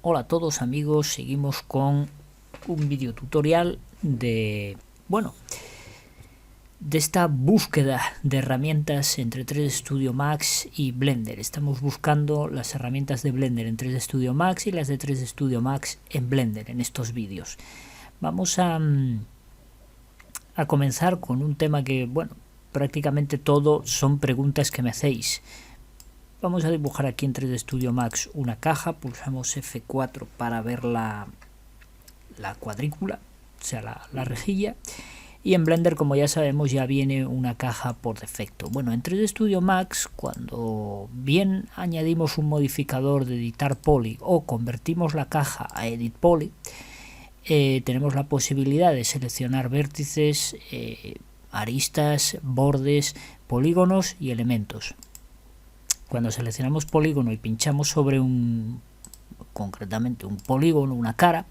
Hola a todos amigos, seguimos con un video tutorial de esta búsqueda de herramientas entre 3D Studio Max y Blender. Estamos buscando las herramientas de Blender en 3D Studio Max y las de 3D Studio Max en Blender en estos vídeos. Vamos a comenzar con un tema que, prácticamente todo son preguntas que me hacéis. Vamos a dibujar aquí en 3D Studio Max una caja, pulsamos F4 para ver la cuadrícula, o sea la rejilla, y en Blender, como ya sabemos, ya viene una caja por defecto. Bueno, en 3D Studio Max, cuando bien añadimos un modificador de editar poly o convertimos la caja a edit poly, tenemos la posibilidad de seleccionar vértices, aristas, bordes, polígonos y elementos. Cuando seleccionamos polígono y pinchamos sobre concretamente un polígono, una cara,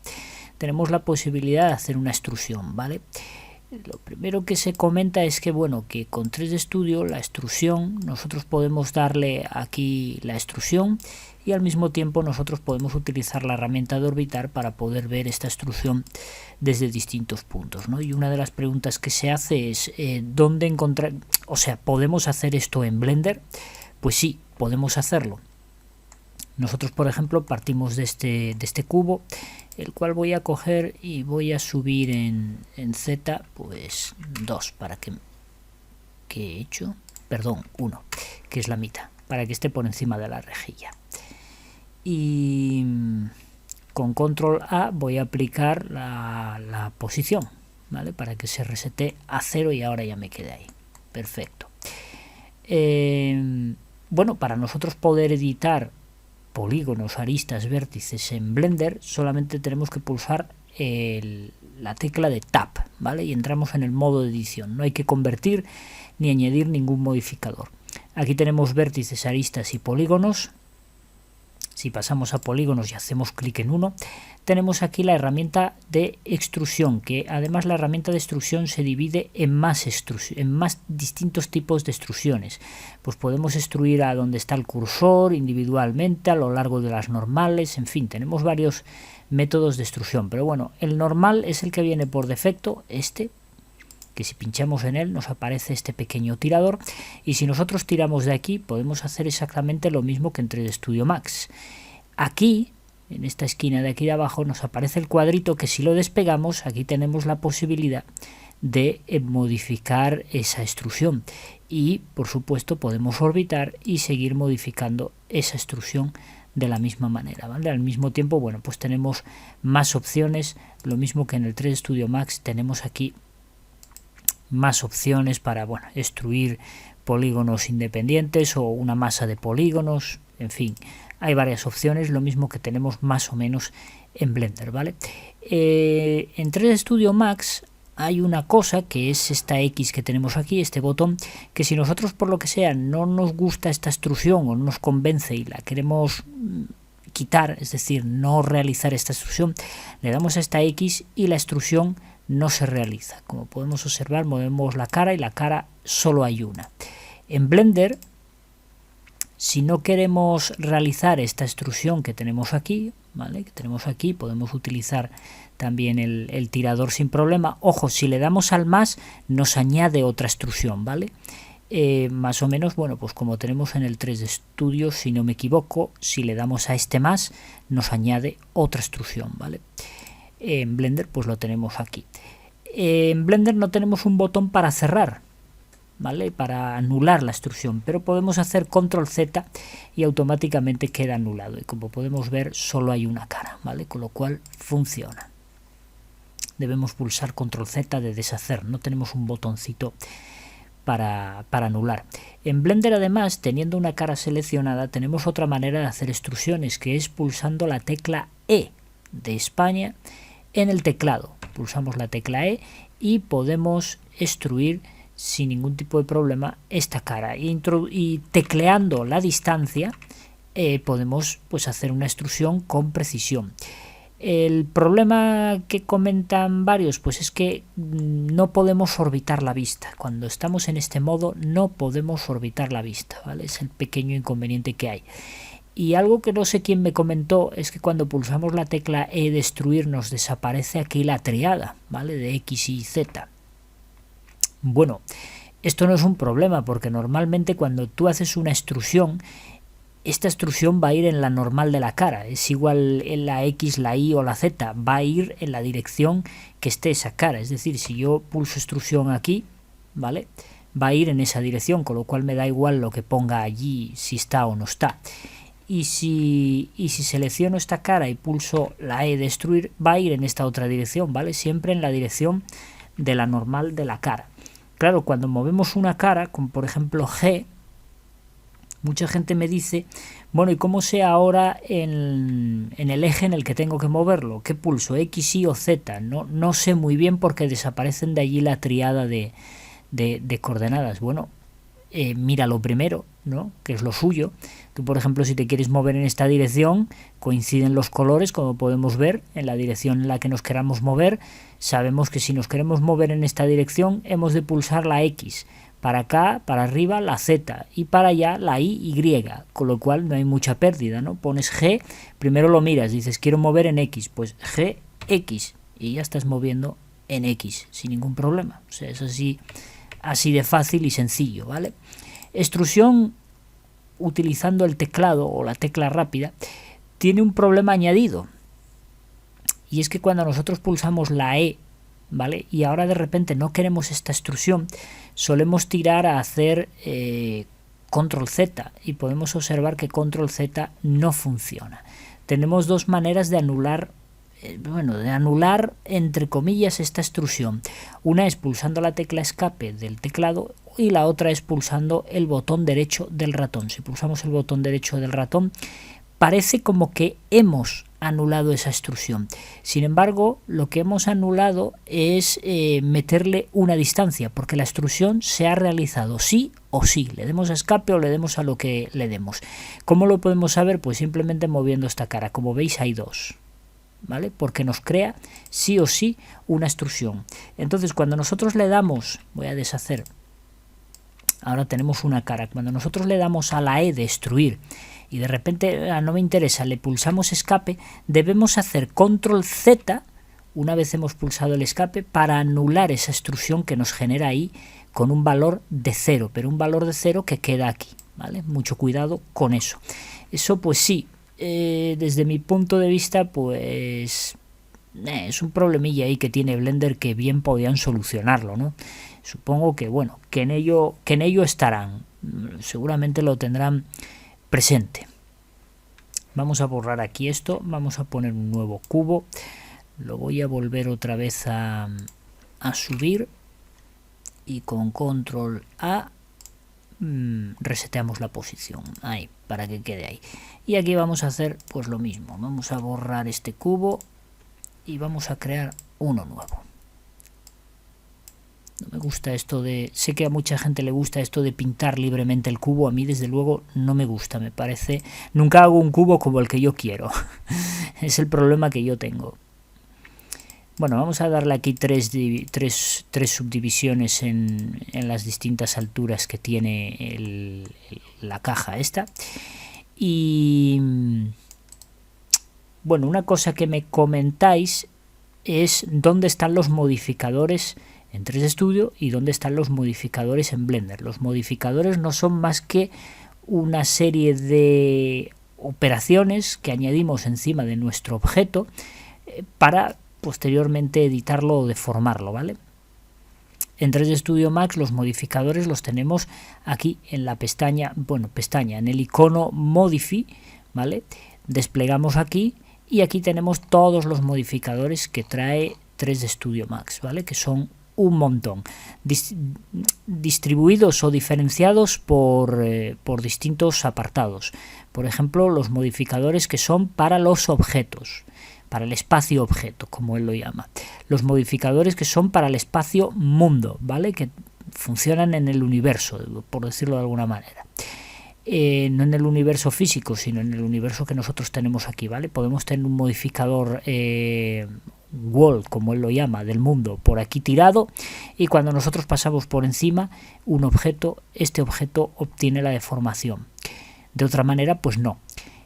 tenemos la posibilidad de hacer una extrusión, ¿vale? Lo primero que se comenta es que, que con 3D Studio la extrusión, nosotros podemos darle aquí la extrusión y al mismo tiempo nosotros podemos utilizar la herramienta de orbitar para poder ver esta extrusión desde distintos puntos, ¿no? Y una de las preguntas que se hace es ¿dónde encontrar? O sea, ¿podemos hacer esto en Blender? Pues sí, podemos hacerlo. Nosotros, por ejemplo, partimos de este cubo, el cual voy a coger y voy a subir en Z, pues 2, para que he hecho, perdón, 1, que es la mitad, para que esté por encima de la rejilla. Y con control A voy a aplicar la posición, ¿vale? Para que se resete a 0 y ahora ya me quede ahí. Perfecto. Para nosotros poder editar polígonos, aristas, vértices en Blender, solamente tenemos que pulsar la tecla de Tab, ¿vale? Y entramos en el modo de edición. No hay que convertir ni añadir ningún modificador. Aquí tenemos vértices, aristas y polígonos. Si pasamos a polígonos y hacemos clic en uno, tenemos aquí la herramienta de extrusión, que además la herramienta de extrusión se divide en más distintos tipos de extrusiones. Pues podemos extruir a donde está el cursor individualmente, a lo largo de las normales, en fin, tenemos varios métodos de extrusión. Pero bueno, el normal es el que viene por defecto, que si pinchamos en él nos aparece este pequeño tirador, y si nosotros tiramos de aquí podemos hacer exactamente lo mismo que en 3D Studio Max. Aquí, en esta esquina de aquí de abajo, nos aparece el cuadrito que si lo despegamos, aquí tenemos la posibilidad de modificar esa extrusión, y por supuesto podemos orbitar y seguir modificando esa extrusión de la misma manera, ¿vale? Al mismo tiempo, pues tenemos más opciones, lo mismo que en el 3D Studio Max tenemos aquí más opciones para extruir polígonos independientes o una masa de polígonos, en fin, hay varias opciones, lo mismo que tenemos más o menos en Blender, ¿vale? En 3D Studio Max hay una cosa que es esta X que tenemos aquí, este botón, que si nosotros por lo que sea no nos gusta esta extrusión o no nos convence y la queremos quitar, es decir, no realizar esta extrusión, le damos a esta X y la extrusión no se realiza. Como podemos observar, movemos la cara y la cara solo hay una. En Blender, si no queremos realizar esta extrusión que tenemos aquí, ¿vale? Podemos utilizar también el tirador sin problema. Ojo, si le damos al más, nos añade otra extrusión, ¿vale? Más o menos, pues como tenemos en el 3D Studio, si no me equivoco, si le damos a este más, nos añade otra extrusión, ¿vale? En Blender pues lo tenemos aquí. En Blender no tenemos un botón para cerrar, ¿vale? Para anular la extrusión, pero podemos hacer control Z y automáticamente queda anulado, y como podemos ver solo hay una cara, ¿vale? Con lo cual funciona. Debemos pulsar control Z de deshacer, no tenemos un botoncito para anular. En Blender, además, teniendo una cara seleccionada, tenemos otra manera de hacer extrusiones, que es pulsando la tecla E de España en el teclado. Pulsamos la tecla E y podemos extruir sin ningún tipo de problema esta cara, y tecleando la distancia podemos hacer una extrusión con precisión. El problema que comentan varios es que no podemos orbitar la vista. Cuando estamos en este modo no podemos orbitar la vista, ¿vale? Es el pequeño inconveniente que hay. Y algo que no sé quién me comentó es que cuando pulsamos la tecla E destruir nos desaparece aquí la triada, ¿vale? De X y Z. Bueno, esto no es un problema porque normalmente cuando tú haces una extrusión, esta extrusión va a ir en la normal de la cara. Es igual en la X, la Y o la Z, va a ir en la dirección que esté esa cara. Es decir, si yo pulso extrusión aquí, ¿vale? Va a ir en esa dirección, con lo cual me da igual lo que ponga allí, si está o no está. Y si selecciono esta cara y pulso la E destruir, va a ir en esta otra dirección, ¿vale? Siempre en la dirección de la normal de la cara. Claro, cuando movemos una cara, como por ejemplo G, mucha gente me dice, bueno, ¿y cómo sé ahora en el eje en el que tengo que moverlo? ¿Qué pulso? ¿X, Y o Z? No sé muy bien porque desaparecen de allí la triada de coordenadas. Bueno, mira lo primero, ¿no? Que es lo suyo. Tú, por ejemplo, si te quieres mover en esta dirección, coinciden los colores, como podemos ver, en la dirección en la que nos queramos mover. Sabemos que si nos queremos mover en esta dirección, hemos de pulsar la X. Para acá, para arriba, la Z. Y para allá, la Y, con lo cual no hay mucha pérdida, ¿no? Pones G, primero lo miras, dices, quiero mover en X. Pues G, X. Y ya estás moviendo en X, sin ningún problema. O sea, es así de fácil y sencillo, ¿vale? Extrusión utilizando el teclado o la tecla rápida tiene un problema añadido, y es que cuando nosotros pulsamos la E, ¿vale? Y ahora de repente no queremos esta extrusión, solemos tirar a hacer control Z y podemos observar que control Z no funciona. Tenemos dos maneras de anular entre comillas esta extrusión. Una es pulsando la tecla escape del teclado y la otra es pulsando el botón derecho del ratón. Si pulsamos el botón derecho del ratón, parece como que hemos anulado esa extrusión. Sin embargo, lo que hemos anulado es meterle una distancia, porque la extrusión se ha realizado sí o sí, le demos a escape o le demos a lo que le demos. ¿Cómo lo podemos saber? Pues simplemente moviendo esta cara. Como veis hay dos, ¿vale? Porque nos crea sí o sí una extrusión. Entonces cuando nosotros le damos, voy a deshacer, ahora tenemos una cara, cuando nosotros le damos a la E destruir y de repente no me interesa, le pulsamos escape, debemos hacer control Z una vez hemos pulsado el escape para anular esa extrusión que nos genera ahí con un valor de 0, pero un valor de 0 que queda aquí, ¿vale? Mucho cuidado con eso. Eso pues sí, desde mi punto de vista pues es un problemilla ahí que tiene Blender que bien podían solucionarlo, ¿no? Supongo que bueno, que en ello estarán, seguramente lo tendrán presente. Vamos a borrar aquí esto, vamos a poner un nuevo cubo, lo voy a volver otra vez a subir y con control A reseteamos la posición ahí para que quede ahí. Y aquí vamos a hacer pues lo mismo, vamos a borrar este cubo y vamos a crear uno nuevo. No me gusta esto de... Sé que a mucha gente le gusta esto de pintar libremente el cubo. A mí, desde luego, no me gusta. Me parece... Nunca hago un cubo como el que yo quiero. Es el problema que yo tengo. Bueno, vamos a darle aquí tres subdivisiones en las distintas alturas que tiene la caja esta. Y... Bueno, una cosa que me comentáis es dónde están los modificadores en 3D Studio y dónde están los modificadores en Blender. Los modificadores no son más que una serie de operaciones que añadimos encima de nuestro objeto para posteriormente editarlo o deformarlo, ¿vale? En 3D Studio Max los modificadores los tenemos aquí en la pestaña, en el icono Modify, ¿vale? Desplegamos aquí y aquí tenemos todos los modificadores que trae 3D Studio Max, ¿vale? Que son un montón, distribuidos o diferenciados por distintos apartados. Por ejemplo, los modificadores que son para los objetos, para el espacio objeto, como él lo llama. Los modificadores que son para el espacio mundo, ¿vale? Que funcionan en el universo, por decirlo de alguna manera. No en el universo físico, sino en el universo que nosotros tenemos aquí, ¿vale? Podemos tener un modificador world, como él lo llama, del mundo, por aquí tirado, y cuando nosotros pasamos por encima un objeto, este objeto obtiene la deformación. De otra manera, pues no.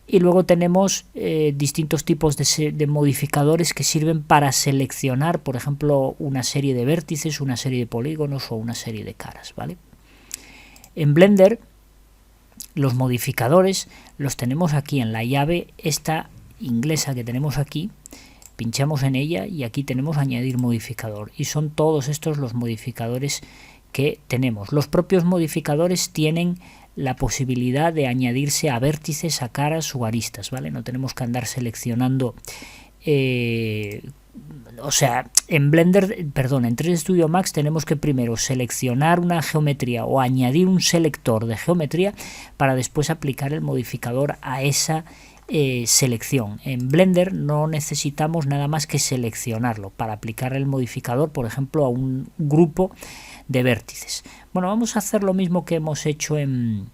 Y luego tenemos distintos tipos de modificadores que sirven para seleccionar, por ejemplo, una serie de vértices, una serie de polígonos o una serie de caras, ¿vale? En Blender los modificadores los tenemos aquí en la llave esta inglesa que tenemos aquí. Pinchamos en ella y aquí tenemos añadir modificador, y son todos estos los modificadores que tenemos. Los propios modificadores tienen la posibilidad de añadirse a vértices, a caras o aristas, ¿vale? No tenemos que andar seleccionando, o sea, en Blender, perdón, en 3D Studio Max tenemos que primero seleccionar una geometría o añadir un selector de geometría para después aplicar el modificador a esa selección. En Blender no necesitamos nada más que seleccionarlo para aplicar el modificador, por ejemplo, a un grupo de vértices. Bueno, vamos a hacer lo mismo que hemos hecho en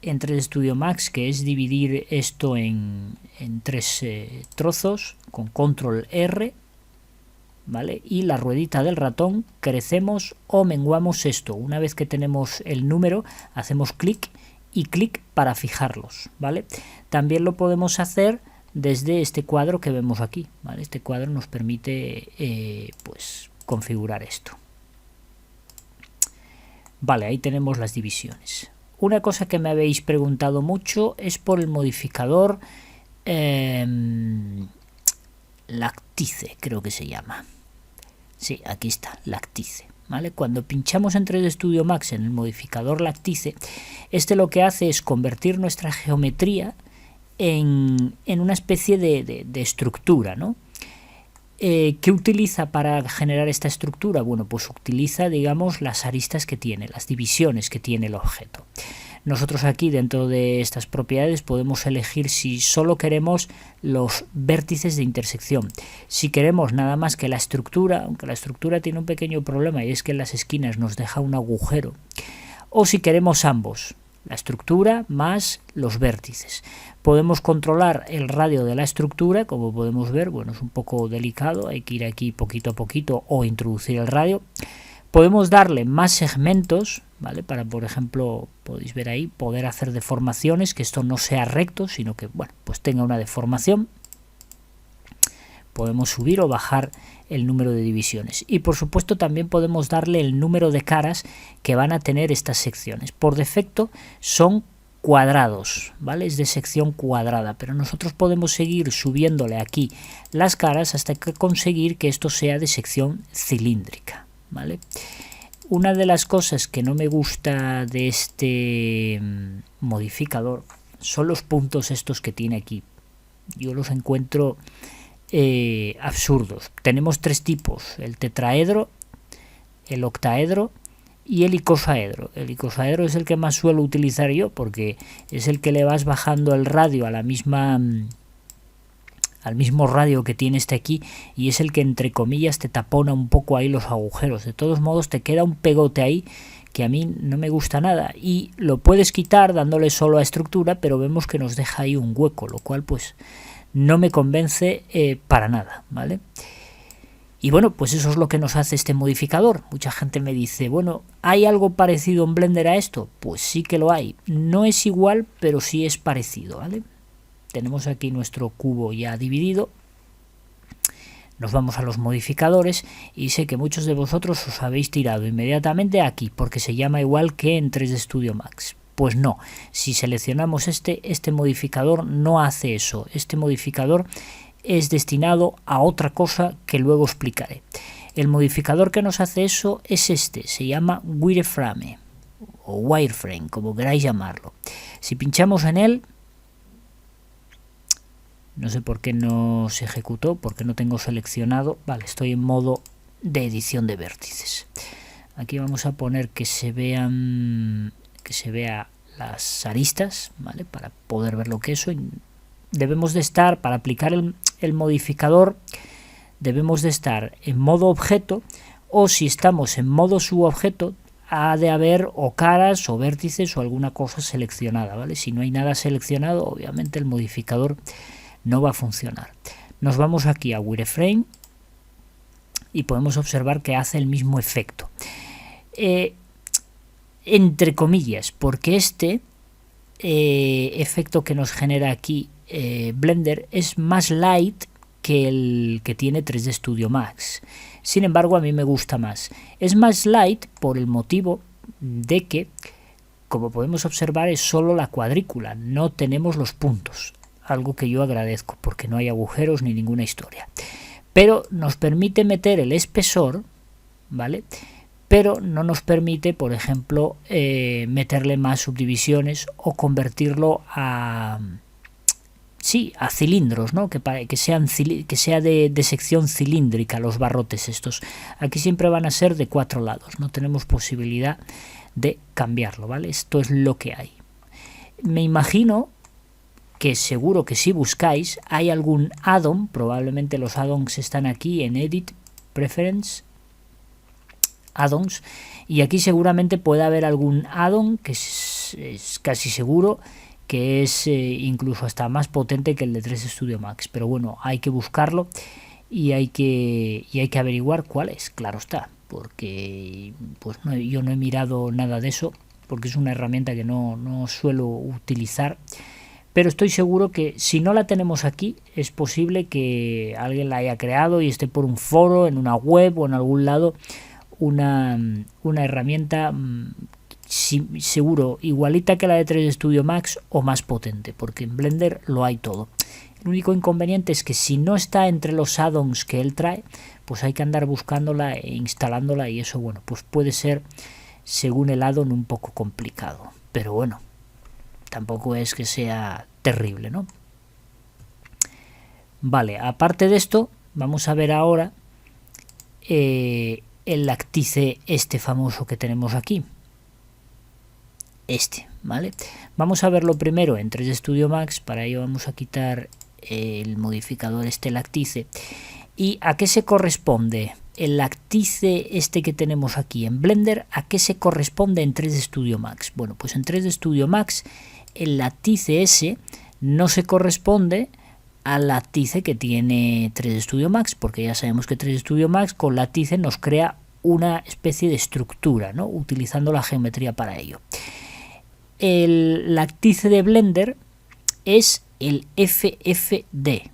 3D Studio Max, que es dividir esto en tres trozos con control R, ¿vale? Y la ruedita del ratón, crecemos o menguamos esto. Una vez que tenemos el número, hacemos clic y clic para fijarlos, ¿vale? También lo podemos hacer desde este cuadro que vemos aquí, ¿vale? Este cuadro nos permite pues configurar esto. Vale, ahí tenemos las divisiones. Una cosa que me habéis preguntado mucho es por el modificador Lactice, creo que se llama. Sí, aquí está, Lactice. ¿Vale? Cuando pinchamos en 3D Studio Max en el modificador Lactice, este lo que hace es convertir nuestra geometría en una especie de estructura, ¿no? ¿Qué utiliza para generar esta estructura? Bueno, pues utiliza, digamos, las aristas que tiene, las divisiones que tiene el objeto. Nosotros aquí, dentro de estas propiedades, podemos elegir si solo queremos los vértices de intersección. Si queremos nada más que la estructura, aunque la estructura tiene un pequeño problema y es que en las esquinas nos deja un agujero. O si queremos ambos, la estructura más los vértices. Podemos controlar el radio de la estructura, como podemos ver, bueno, es un poco delicado, hay que ir aquí poquito a poquito o introducir el radio. Podemos darle más segmentos, ¿vale? Para, por ejemplo, podéis ver ahí, poder hacer deformaciones, que esto no sea recto, sino que, bueno, pues tenga una deformación. Podemos subir o bajar el número de divisiones. Y por supuesto también podemos darle el número de caras que van a tener estas secciones. Por defecto son cuadrados, ¿vale? Es de sección cuadrada, pero nosotros podemos seguir subiéndole aquí las caras hasta que conseguir que esto sea de sección cilíndrica, ¿vale? Una de las cosas que no me gusta de este modificador son los puntos estos que tiene aquí. Yo los encuentro absurdos. Tenemos tres tipos: el tetraedro, el octaedro y el icosaedro. El icosaedro es el que más suelo utilizar yo porque es el que le vas bajando el radio a la misma al mismo radio que tiene este aquí, y es el que entre comillas te tapona un poco ahí los agujeros. De todos modos te queda un pegote ahí que a mí no me gusta nada, y lo puedes quitar dándole solo a estructura, pero vemos que nos deja ahí un hueco, lo cual pues no me convence para nada, ¿vale? Y bueno, pues eso es lo que nos hace este modificador. Mucha gente me dice, bueno, ¿hay algo parecido en Blender a esto? Pues sí que lo hay. No es igual, pero sí es parecido, ¿vale? Tenemos aquí nuestro cubo ya dividido. Nos vamos a los modificadores y sé que muchos de vosotros os habéis tirado inmediatamente aquí porque se llama igual que en 3D Studio Max. Pues no, si seleccionamos este modificador no hace eso. Este modificador es destinado a otra cosa que luego explicaré. El modificador que nos hace eso es este, se llama Wireframe o Wireframe, como queráis llamarlo. Si pinchamos en él, no sé por qué no se ejecutó, porque no tengo seleccionado. Vale, estoy en modo de edición de vértices. Aquí vamos a poner que se vea las aristas, ¿vale? Para poder ver lo que es eso. Debemos de estar, para aplicar el modificador, debemos de estar en modo objeto, o si estamos en modo subobjeto, ha de haber o caras o vértices o alguna cosa seleccionada, ¿vale? Si no hay nada seleccionado, obviamente el modificador no va a funcionar. Nos vamos aquí a Wireframe y podemos observar que hace el mismo efecto. Entre comillas, porque este efecto que nos genera aquí Blender es más light que el que tiene 3D Studio Max. Sin embargo, a mí me gusta más. Es más light por el motivo de que, como podemos observar, es solo la cuadrícula, no tenemos los puntos, algo que yo agradezco porque no hay agujeros ni ninguna historia. Pero nos permite meter el espesor, ¿vale? Pero no nos permite, por ejemplo, meterle más subdivisiones o convertirlo a cilindros, ¿no? Que sea de sección cilíndrica los barrotes estos. Aquí siempre van a ser de 4 lados, no tenemos posibilidad de cambiarlo, ¿vale? Esto es lo que hay. Me imagino que seguro que si buscáis hay algún add-on, probablemente los add-ons están aquí en Edit, Preference, Add-ons, y aquí seguramente puede haber algún add-on que es casi seguro que es incluso hasta más potente que el de 3D Studio Max, pero bueno, hay que buscarlo y hay que averiguar cuál es, claro está, porque pues yo no he mirado nada de eso, porque es una herramienta que no suelo utilizar. Pero estoy seguro que si no la tenemos aquí, es posible que alguien la haya creado y esté por un foro, en una web o en algún lado, una herramienta seguro igualita que la de 3D Studio Max o más potente, porque en Blender lo hay todo. El único inconveniente es que si no está entre los add-ons que él trae, pues hay que andar buscándola e instalándola, y eso, bueno, pues puede ser, según el add-on, un poco complicado. Pero bueno, tampoco es que sea terrible, ¿no? Vale, aparte de esto, vamos a ver ahora el láctice este famoso que tenemos aquí. ¿Vale? Vamos a verlo primero en 3D Studio Max. Para ello vamos a quitar el modificador láctice. ¿Y a qué se corresponde el láctice este que tenemos aquí en Blender? ¿A qué se corresponde en 3D Studio Max? Bueno, pues en 3D Studio Max el láctice ese no se corresponde al láctice que tiene 3D Studio Max, porque ya sabemos que 3D Studio Max con láctice nos crea una especie de estructura, ¿no? Utilizando la geometría para ello. El láctice de Blender es el FFD,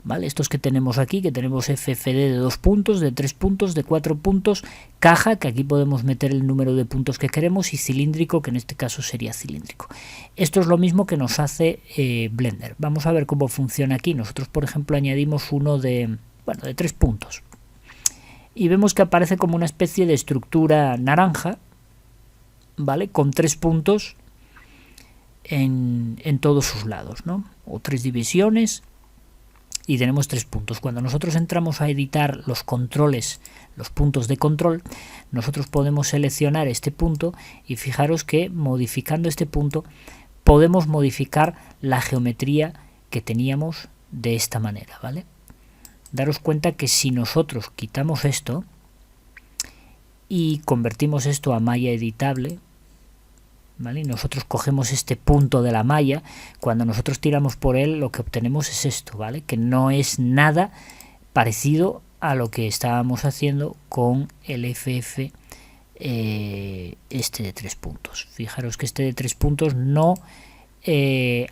¿vale? Estos que tenemos aquí, que tenemos FFD de 2 puntos, de 3 puntos, de 4 puntos, caja, que aquí podemos meter el número de puntos que queremos, y cilíndrico, que en este caso sería cilíndrico. Esto es lo mismo que nos hace Blender. Vamos a ver cómo funciona aquí. Nosotros, por ejemplo, añadimos uno de 3 puntos. Y vemos que aparece como una especie de estructura naranja, ¿vale? Con 3 puntos en todos sus lados, ¿no? O 3 divisiones, y tenemos 3 puntos. Cuando nosotros entramos a editar los controles, los puntos de control, nosotros podemos seleccionar este punto y fijaros que modificando este punto podemos modificar la geometría que teníamos de esta manera, ¿vale? Daros cuenta que si nosotros quitamos esto y convertimos esto a malla editable, ¿vale? Y nosotros cogemos este punto de la malla, cuando nosotros tiramos por él lo que obtenemos es esto, ¿vale? Que no es nada parecido a lo que estábamos haciendo con el FF este de 3 puntos. Fijaros que este de 3 puntos no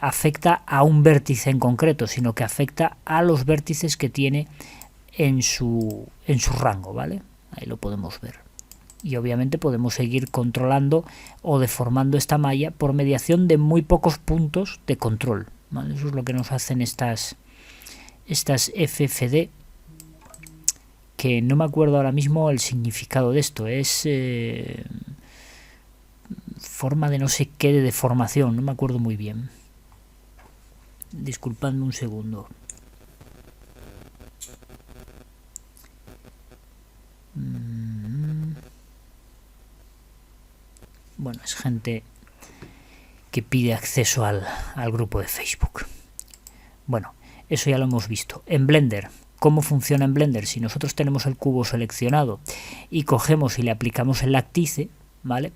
afecta a un vértice en concreto, sino que afecta a los vértices que tiene en su rango, ¿vale? Ahí lo podemos ver. Y obviamente podemos seguir controlando o deformando esta malla por mediación de muy pocos puntos de control, ¿vale? Eso es lo que nos hacen estas FFD, que no me acuerdo ahora mismo el significado de esto. Es forma de no sé qué de deformación, no me acuerdo muy bien. Disculpadme un segundo. Bueno, es gente que pide acceso al grupo de Facebook. Bueno, eso ya lo hemos visto. En Blender, ¿cómo funciona en Blender? Si nosotros tenemos el cubo seleccionado y cogemos y le aplicamos el láctice, ¿vale?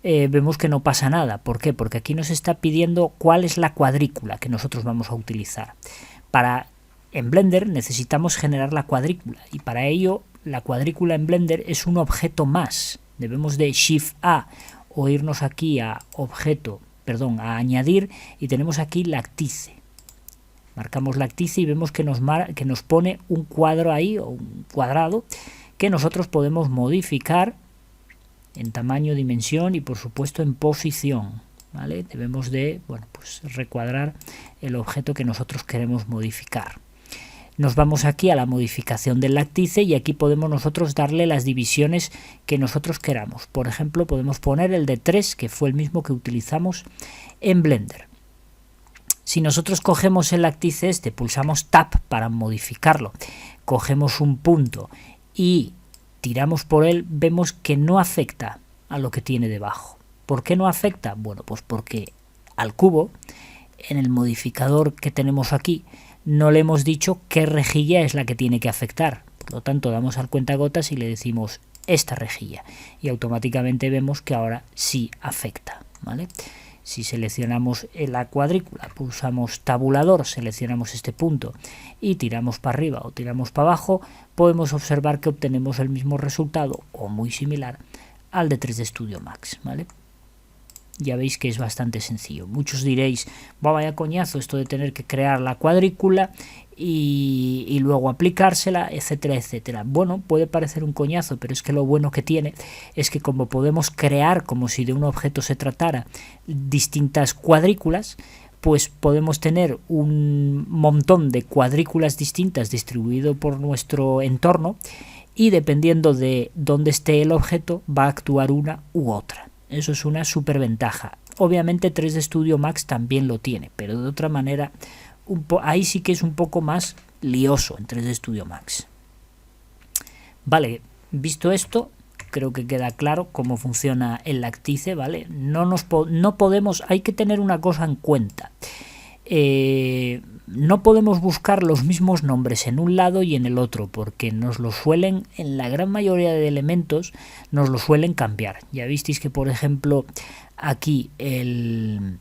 Vemos que no pasa nada. ¿Por qué? Porque aquí nos está pidiendo cuál es la cuadrícula que nosotros vamos a utilizar. En Blender necesitamos generar la cuadrícula, y para ello la cuadrícula en Blender es un objeto más. Debemos de Shift A o irnos aquí a objeto, perdón, a añadir, y tenemos aquí lactice. Marcamos lactice y vemos que nos pone un cuadro ahí, o un cuadrado, que nosotros podemos modificar en tamaño, dimensión y por supuesto en posición, ¿vale? Debemos de, bueno, pues recuadrar el objeto que nosotros queremos modificar. Nos vamos aquí a la modificación del lactice y aquí podemos nosotros darle las divisiones que nosotros queramos. Por ejemplo, podemos poner el de 3, que fue el mismo que utilizamos en Blender. Si nosotros cogemos el lactice este, pulsamos Tab para modificarlo, cogemos un punto y tiramos por él, vemos que no afecta a lo que tiene debajo. ¿Por qué no afecta? Bueno, pues porque al cubo, en el modificador que tenemos aquí, no le hemos dicho qué rejilla es la que tiene que afectar. Por lo tanto, damos al cuentagotas y le decimos esta rejilla. Y automáticamente vemos que ahora sí afecta, ¿vale? Si seleccionamos la cuadrícula, pulsamos tabulador, seleccionamos este punto y tiramos para arriba o tiramos para abajo, podemos observar que obtenemos el mismo resultado o muy similar al de 3D Studio Max, ¿vale? Ya veis que es bastante sencillo. Muchos diréis, vaya coñazo esto de tener que crear la cuadrícula y luego aplicársela, etcétera, etcétera. Bueno, puede parecer un coñazo, pero es que lo bueno que tiene es que como podemos crear, como si de un objeto se tratara, distintas cuadrículas, pues podemos tener un montón de cuadrículas distintas distribuido por nuestro entorno y dependiendo de dónde esté el objeto va a actuar una u otra. Eso es una superventaja. Obviamente 3D Studio Max también lo tiene, pero de otra manera ahí sí que es un poco más lioso en 3D Studio Max. Vale, visto esto, creo que queda claro cómo funciona el lactice, ¿vale? No podemos, hay que tener una cosa en cuenta. No podemos buscar los mismos nombres en un lado y en el otro, porque nos lo suelen, en la gran mayoría de elementos, nos lo suelen cambiar. Ya visteis que, por ejemplo, aquí el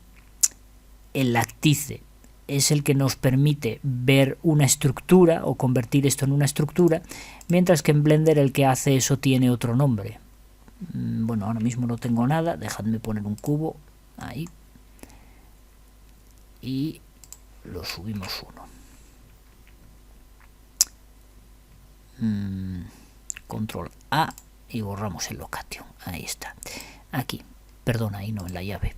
lactice es el que nos permite ver una estructura o convertir esto en una estructura, mientras que en Blender el que hace eso tiene otro nombre. Bueno, ahora mismo no tengo nada, dejadme poner un cubo ahí. Y lo subimos uno. Control A y borramos el location. Ahí está. Aquí, perdón, ahí no, en la llave.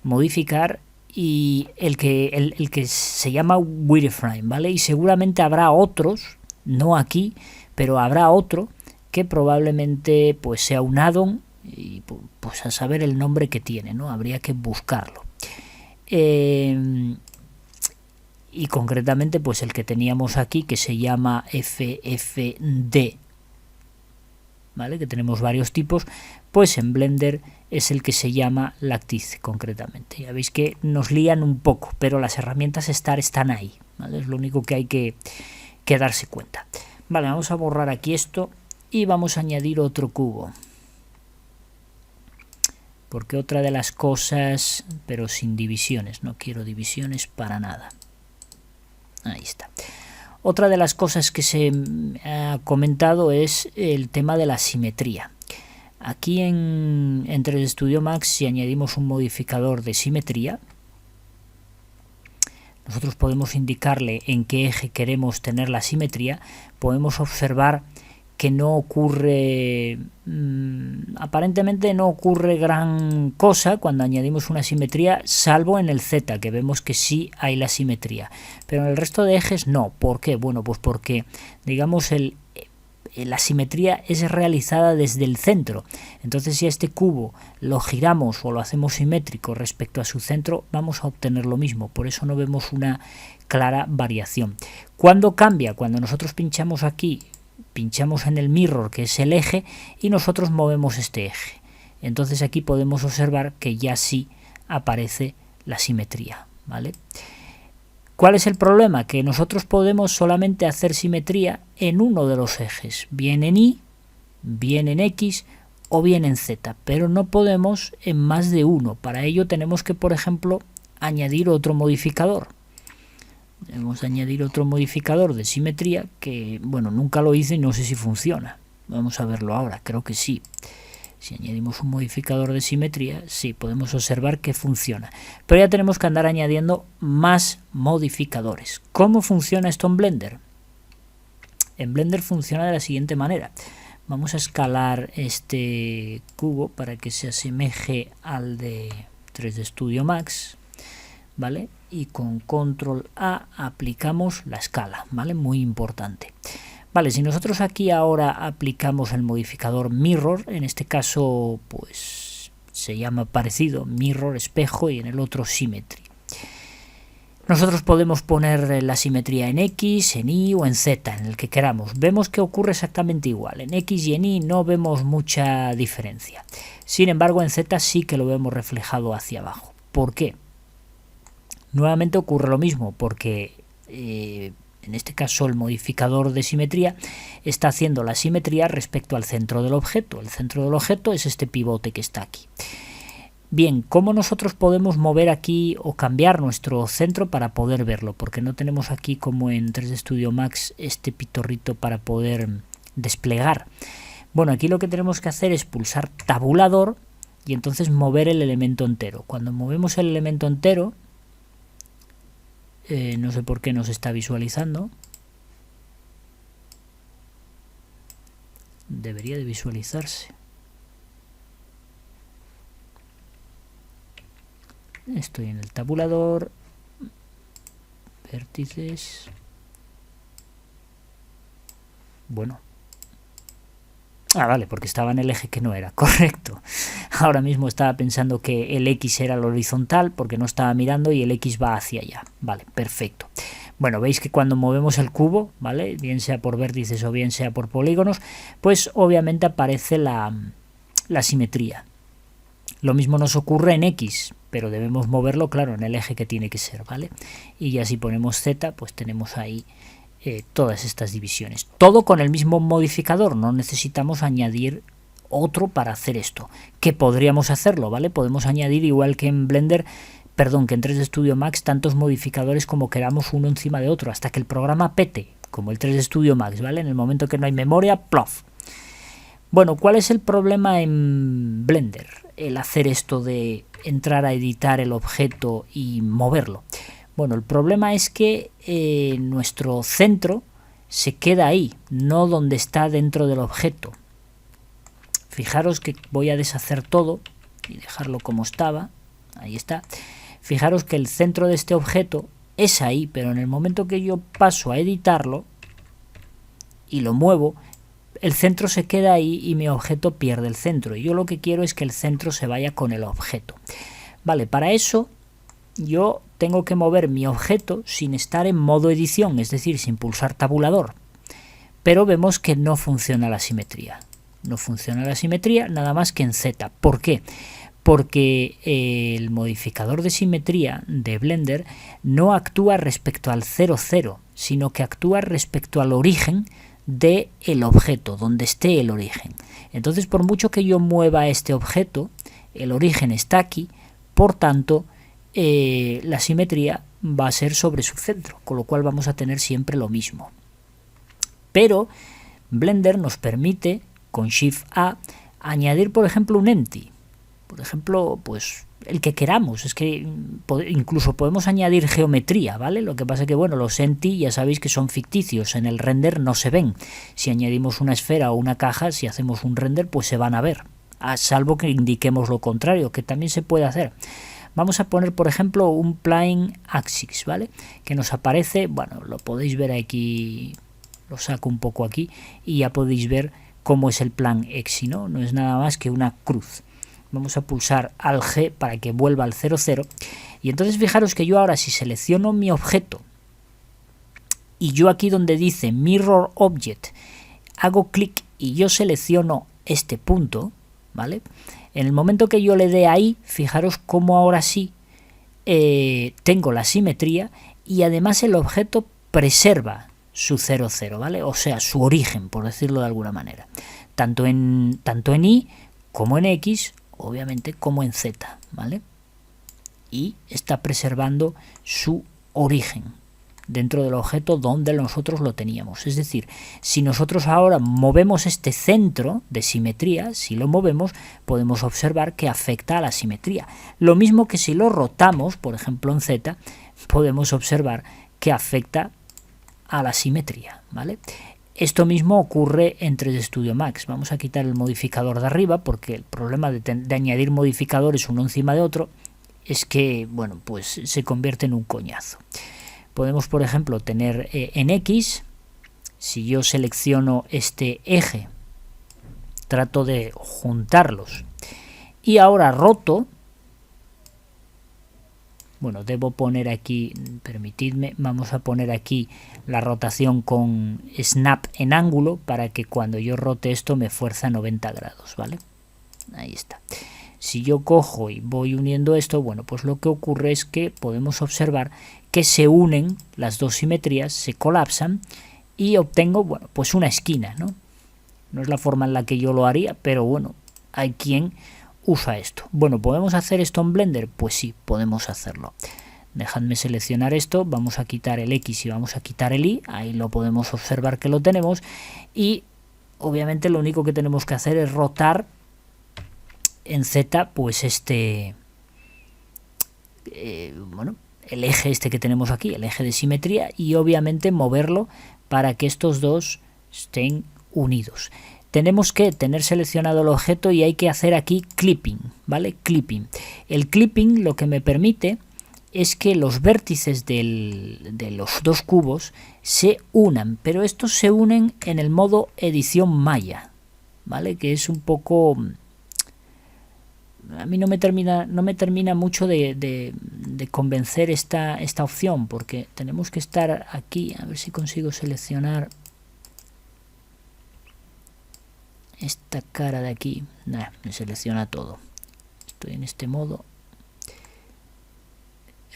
Modificar y el que se llama wireframe, ¿vale? Y seguramente habrá otros, no aquí, pero habrá otro que probablemente pues sea un add-on y pues a saber el nombre que tiene, ¿no? Habría que buscarlo. Y concretamente pues el que teníamos aquí que se llama FFD, ¿vale? Que tenemos varios tipos, pues en Blender es el que se llama lactice concretamente. Ya veis que nos lían un poco, pero las herramientas están ahí, ¿vale? Es lo único que hay que darse cuenta. Vale, vamos a borrar aquí esto y vamos a añadir otro cubo. Porque otra de las cosas, pero sin divisiones, no quiero divisiones para nada. Ahí está. Otra de las cosas que se ha comentado es el tema de la simetría. Aquí en 3D Studio Max, si añadimos un modificador de simetría, nosotros podemos indicarle en qué eje queremos tener la simetría. Podemos observar que no ocurre, aparentemente no ocurre gran cosa cuando añadimos una simetría, salvo en el Z, que vemos que sí hay la simetría, pero en el resto de ejes no. ¿Por qué? Bueno, pues porque, digamos, la simetría es realizada desde el centro. Entonces, si a este cubo lo giramos o lo hacemos simétrico respecto a su centro, vamos a obtener lo mismo. Por eso no vemos una clara variación. ¿Cuándo cambia? Cuando nosotros pinchamos aquí, pinchamos en el mirror, que es el eje, y nosotros movemos este eje. Entonces aquí podemos observar que ya sí aparece la simetría, ¿vale? ¿Cuál es el problema? Que nosotros podemos solamente hacer simetría en uno de los ejes, bien en Y, bien en X o bien en Z, pero no podemos en más de uno. Para ello tenemos que, por ejemplo, añadir otro modificador. Debemos añadir otro modificador de simetría que, bueno, nunca lo hice y no sé si funciona. Vamos a verlo ahora, creo que sí. Si añadimos un modificador de simetría, sí, podemos observar que funciona. Pero ya tenemos que andar añadiendo más modificadores. ¿Cómo funciona esto en Blender? En Blender funciona de la siguiente manera. Vamos a escalar este cubo para que se asemeje al de 3D Studio Max, ¿vale? Y con Control A aplicamos la escala, ¿vale? Muy importante. Vale, si nosotros aquí ahora aplicamos el modificador Mirror, en este caso pues se llama parecido, Mirror, espejo, y en el otro Symmetry. Nosotros podemos poner la simetría en X, en Y o en Z, en el que queramos. Vemos que ocurre exactamente igual. En X y en Y no vemos mucha diferencia. Sin embargo, en Z sí que lo vemos reflejado hacia abajo. ¿Por qué? Nuevamente ocurre lo mismo, porque en este caso el modificador de simetría está haciendo la simetría respecto al centro del objeto. El centro del objeto es este pivote que está aquí. Bien, ¿cómo nosotros podemos mover aquí o cambiar nuestro centro para poder verlo? Porque no tenemos aquí, como en 3D Studio Max, este pitorrito para poder desplegar. Bueno, aquí lo que tenemos que hacer es pulsar tabulador y entonces mover el elemento entero. Cuando movemos el elemento entero, no sé por qué nos está visualizando. Debería de visualizarse. Estoy en el tabulador, vértices. Bueno. Vale, porque estaba en el eje que no era, correcto. Ahora mismo estaba pensando que el X era el horizontal porque no estaba mirando y el X va hacia allá. Vale, perfecto. Bueno, veis que cuando movemos el cubo, ¿vale? Bien sea por vértices o bien sea por polígonos, pues obviamente aparece la simetría. Lo mismo nos ocurre en X, pero debemos moverlo, claro, en el eje que tiene que ser, ¿vale? Y ya si ponemos Z, pues tenemos ahí todas estas divisiones. Todo con el mismo modificador, no necesitamos añadir otro para hacer esto. Que podríamos hacerlo, ¿vale? Podemos añadir, igual que en Blender, perdón, que en 3D Studio Max, tantos modificadores como queramos uno encima de otro, hasta que el programa pete, como el 3D Studio Max, ¿vale? En el momento que no hay memoria, ¡plof! Bueno, ¿cuál es el problema en Blender? El hacer esto de entrar a editar el objeto y moverlo. Bueno, el problema es que nuestro centro se queda ahí, no donde está dentro del objeto. Fijaros que voy a deshacer todo y dejarlo como estaba. Ahí está. Fijaros que el centro de este objeto es ahí, pero en el momento que yo paso a editarlo y lo muevo, el centro se queda ahí y mi objeto pierde el centro. Y yo lo que quiero es que el centro se vaya con el objeto. Vale, para eso yo tengo que mover mi objeto sin estar en modo edición, es decir, sin pulsar tabulador. Pero vemos que no funciona la simetría. No funciona la simetría nada más que en Z. ¿Por qué? Porque el modificador de simetría de Blender no actúa respecto al 0,0, sino que actúa respecto al origen del objeto, donde esté el origen. Entonces, por mucho que yo mueva este objeto, el origen está aquí, por tanto, la simetría va a ser sobre su centro, con lo cual vamos a tener siempre lo mismo. Pero Blender nos permite, con Shift A, añadir, por ejemplo, un empty. Por ejemplo, pues el que queramos. Es que incluso podemos añadir geometría, ¿vale? Lo que pasa es que, bueno, los empty ya sabéis que son ficticios. En el render no se ven. Si añadimos una esfera o una caja, si hacemos un render, pues se van a ver. A salvo que indiquemos lo contrario, que también se puede hacer. Vamos a poner, por ejemplo, un plane axis, ¿vale? Que nos aparece, bueno, lo podéis ver aquí, lo saco un poco aquí, y ya podéis ver cómo es el plane axis, ¿no? No es nada más que una cruz. Vamos a pulsar al G para que vuelva al 0,0. Y entonces fijaros que yo ahora, si selecciono mi objeto y yo aquí donde dice Mirror Object hago clic y yo selecciono este punto, ¿vale? En el momento que yo le dé ahí, fijaros cómo ahora sí tengo la simetría y además el objeto preserva su 0,0, ¿vale? O sea, su origen, por decirlo de alguna manera. Tanto en Y como en X, obviamente, como en Z, ¿vale? Y está preservando su origen, dentro del objeto donde nosotros lo teníamos. Es decir, si nosotros ahora movemos este centro de simetría, si lo movemos, podemos observar que afecta a la simetría. Lo mismo que si lo rotamos, por ejemplo en Z, podemos observar que afecta a la simetría, ¿vale? Esto mismo ocurre en 3D Studio Max. Vamos a quitar el modificador de arriba porque el problema de añadir modificadores uno encima de otro es que, bueno, pues se convierte en un coñazo. Podemos, por ejemplo, tener en X, si yo selecciono este eje, trato de juntarlos y ahora roto, bueno, debo poner aquí, permitidme, vamos a poner aquí la rotación con snap en ángulo para que cuando yo rote esto me fuerza 90 grados, ¿vale? Ahí está. Si yo cojo y voy uniendo esto, bueno, pues lo que ocurre es que podemos observar que se unen las dos simetrías, se colapsan y obtengo, bueno, pues una esquina, ¿no? No es la forma en la que yo lo haría, pero bueno, hay quien usa esto. Bueno, ¿podemos hacer esto en Blender? Pues sí, podemos hacerlo. Dejadme seleccionar esto, vamos a quitar el X y vamos a quitar el Y, ahí lo podemos observar que lo tenemos y obviamente lo único que tenemos que hacer es rotar en Z pues bueno, el eje este que tenemos aquí, el eje de simetría, y obviamente moverlo para que estos dos estén unidos. Tenemos que tener seleccionado el objeto y hay que hacer aquí clipping, ¿vale? Clipping. El clipping lo que me permite es que los vértices de los dos cubos se unan, pero estos se unen en el modo edición Maya, ¿vale? Que es un poco... A mí no me termina mucho de convencer esta opción, porque tenemos que estar aquí, a ver si consigo seleccionar esta cara de aquí. Nah, me selecciona todo. Estoy en este modo.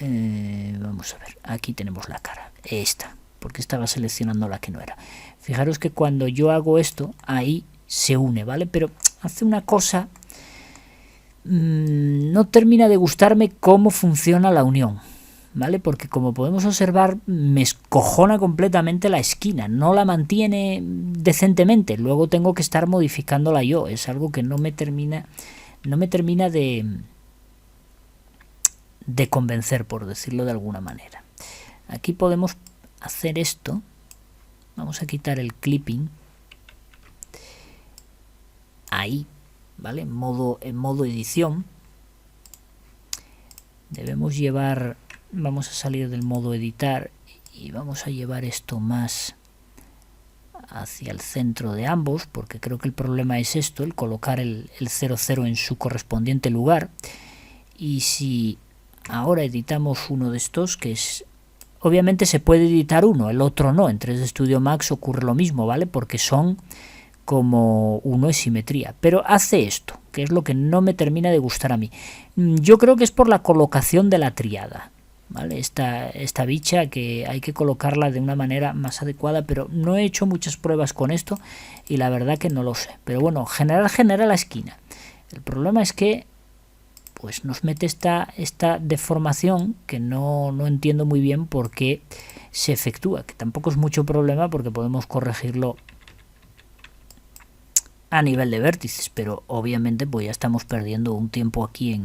Vamos a ver, aquí tenemos la cara, esta, porque estaba seleccionando la que no era. Fijaros que cuando yo hago esto, ahí se une, ¿vale? Pero hace una cosa... no termina de gustarme cómo funciona la unión, ¿vale? Porque como podemos observar me escojona completamente la esquina, no la mantiene decentemente, luego tengo que estar modificándola yo, es algo que no me termina de convencer, por decirlo de alguna manera. Aquí podemos hacer esto, vamos a quitar el clipping, ahí, ¿vale? En modo edición debemos llevar, vamos a salir del modo editar y vamos a llevar esto más hacia el centro de ambos, porque creo que el problema es esto, el colocar el 00 en su correspondiente lugar. Y si ahora editamos uno de estos, que es... Obviamente se puede editar uno, el otro no. En 3D Studio Max ocurre lo mismo, ¿vale? Porque son como uno es simetría, pero hace esto, que es lo que no me termina de gustar a mí. Yo creo que es por la colocación de la triada, ¿vale? Esta bicha que hay que colocarla de una manera más adecuada, pero no he hecho muchas pruebas con esto y la verdad que no lo sé. Pero bueno, genera la esquina. El problema es que pues nos mete esta deformación que no entiendo muy bien por qué se efectúa, que tampoco es mucho problema porque podemos corregirlo a nivel de vértices, pero obviamente pues ya estamos perdiendo un tiempo aquí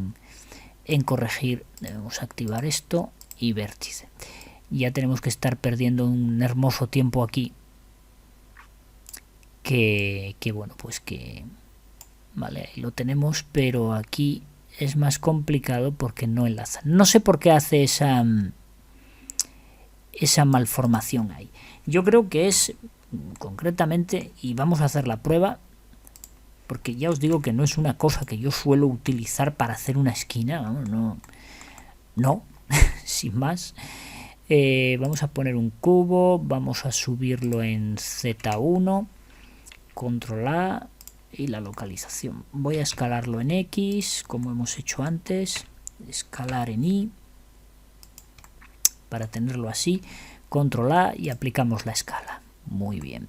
en corregir. Debemos activar esto y vértice. Ya tenemos que estar perdiendo un hermoso tiempo aquí que bueno, pues que vale, ahí lo tenemos, pero aquí es más complicado porque no enlaza. No sé por qué hace esa malformación ahí. Yo creo que es concretamente, y vamos a hacer la prueba, porque ya os digo que no es una cosa que yo suelo utilizar para hacer una esquina, no, sin más. Vamos a poner un cubo, vamos a subirlo en Z1, control A y la localización. Voy a escalarlo en X, como hemos hecho antes, escalar en Y, para tenerlo así, control A y aplicamos la escala. Muy bien.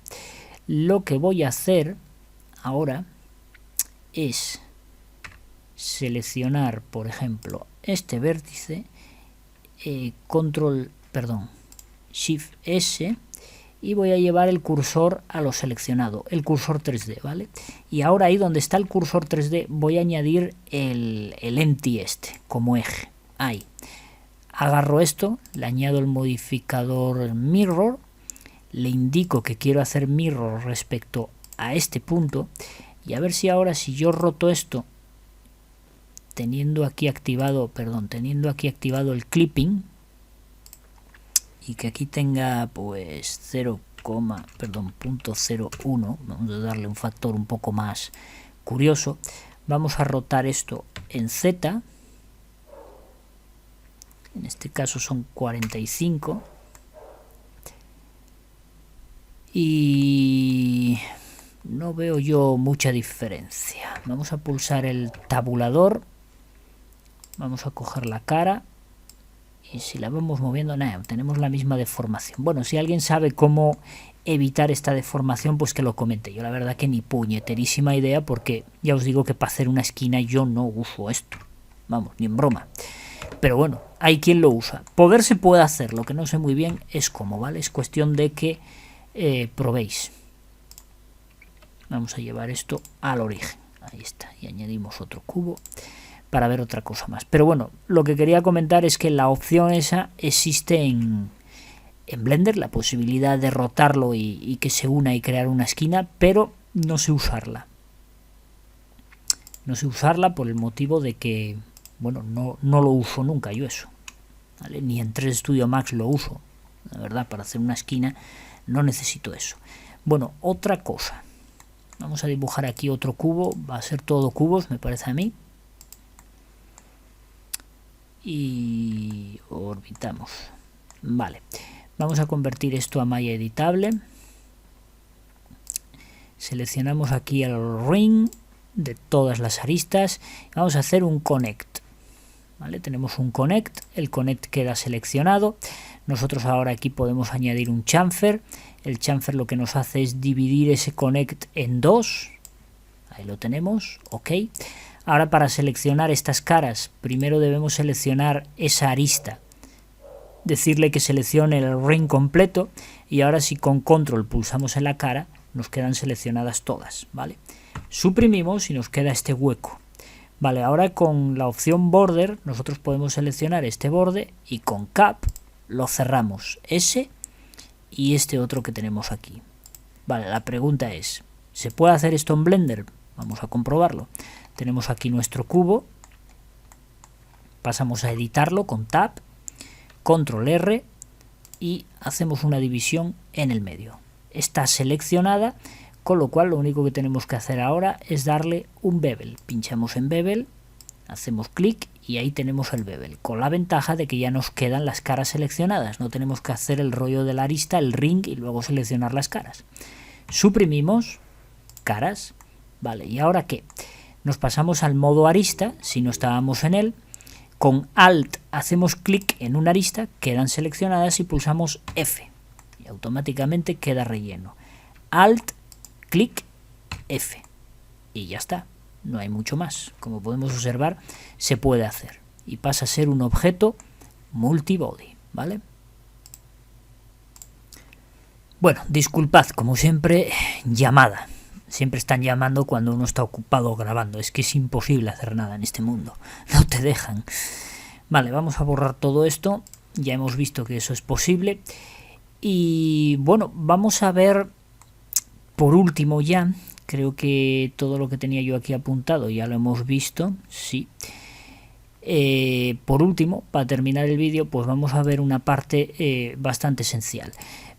Lo que voy a hacer ahora es seleccionar, por ejemplo, este vértice, Shift S, y voy a llevar el cursor a lo seleccionado, el cursor 3D, ¿vale? Y ahora ahí donde está el cursor 3D voy a añadir el empty este como eje, ahí. Agarro esto, le añado el modificador mirror, le indico que quiero hacer mirror respecto a este punto, y a ver si ahora si yo roto esto, teniendo aquí activado el clipping, y que aquí tenga pues 0,01, vamos a darle un factor un poco más curioso, vamos a rotar esto en Z, en este caso son 45, y no veo yo mucha diferencia. Vamos a pulsar el tabulador, vamos a coger la cara, y si la vamos moviendo, nada, tenemos la misma deformación. Bueno, si alguien sabe cómo evitar esta deformación, pues que lo comente. Yo la verdad que ni puñeterísima idea, porque ya os digo que para hacer una esquina yo no uso esto. Vamos, ni en broma. Pero bueno, hay quien lo usa. Poder se puede hacer, lo que no sé muy bien es cómo, ¿vale? Es cuestión de que probéis. Vamos a llevar esto al origen. Ahí está, y añadimos otro cubo para ver otra cosa más. Pero bueno, lo que quería comentar es que la opción esa existe en Blender, la posibilidad de rotarlo y que se una y crear una esquina, pero no sé usarla. No sé usarla por el motivo de que, bueno, no lo uso nunca yo eso, ¿vale? Ni en 3D Studio Max lo uso. La verdad, para hacer una esquina no necesito eso. Bueno, otra cosa. Vamos a dibujar aquí otro cubo. Va a ser todo cubos, me parece a mí. Y orbitamos. Vale, vamos a convertir esto a malla editable. Seleccionamos aquí el ring de todas las aristas. Vamos a hacer un connect. ¿Vale? Tenemos un connect, el connect queda seleccionado. Nosotros ahora aquí podemos añadir un chamfer. El chamfer lo que nos hace es dividir ese connect en dos. Ahí lo tenemos, ok. Ahora para seleccionar estas caras, primero debemos seleccionar esa arista, decirle que seleccione el ring completo, y ahora si con control pulsamos en la cara, nos quedan seleccionadas todas, ¿vale? Suprimimos y nos queda este hueco. Vale, ahora con la opción border nosotros podemos seleccionar este borde y con cap lo cerramos, ese y este otro que tenemos aquí. Vale, la pregunta es, ¿se puede hacer esto en Blender? Vamos a comprobarlo. Tenemos aquí nuestro cubo, pasamos a editarlo con Tab, Control R y hacemos una división en el medio. Está seleccionada, con lo cual lo único que tenemos que hacer ahora es darle un bevel. Pinchamos en bevel, hacemos clic y ahí tenemos el bevel, con la ventaja de que ya nos quedan las caras seleccionadas. No tenemos que hacer el rollo de la arista, el ring y luego seleccionar las caras. Suprimimos caras. Vale, ¿y ahora qué? Nos pasamos al modo arista, si no estábamos en él. Con Alt hacemos clic en una arista, quedan seleccionadas y pulsamos F. Y automáticamente queda relleno. Alt, clic, F. Y ya está. No hay mucho más. Como podemos observar, se puede hacer. Y pasa a ser un objeto multibody, ¿vale? Bueno, disculpad, como siempre, llamada. Siempre están llamando cuando uno está ocupado grabando. Es que es imposible hacer nada en este mundo. No te dejan. Vale, vamos a borrar todo esto. Ya hemos visto que eso es posible. Y bueno, vamos a ver por último ya. Creo que todo lo que tenía yo aquí apuntado ya lo hemos visto. Sí. Por último, para terminar el vídeo, pues vamos a ver una parte bastante esencial.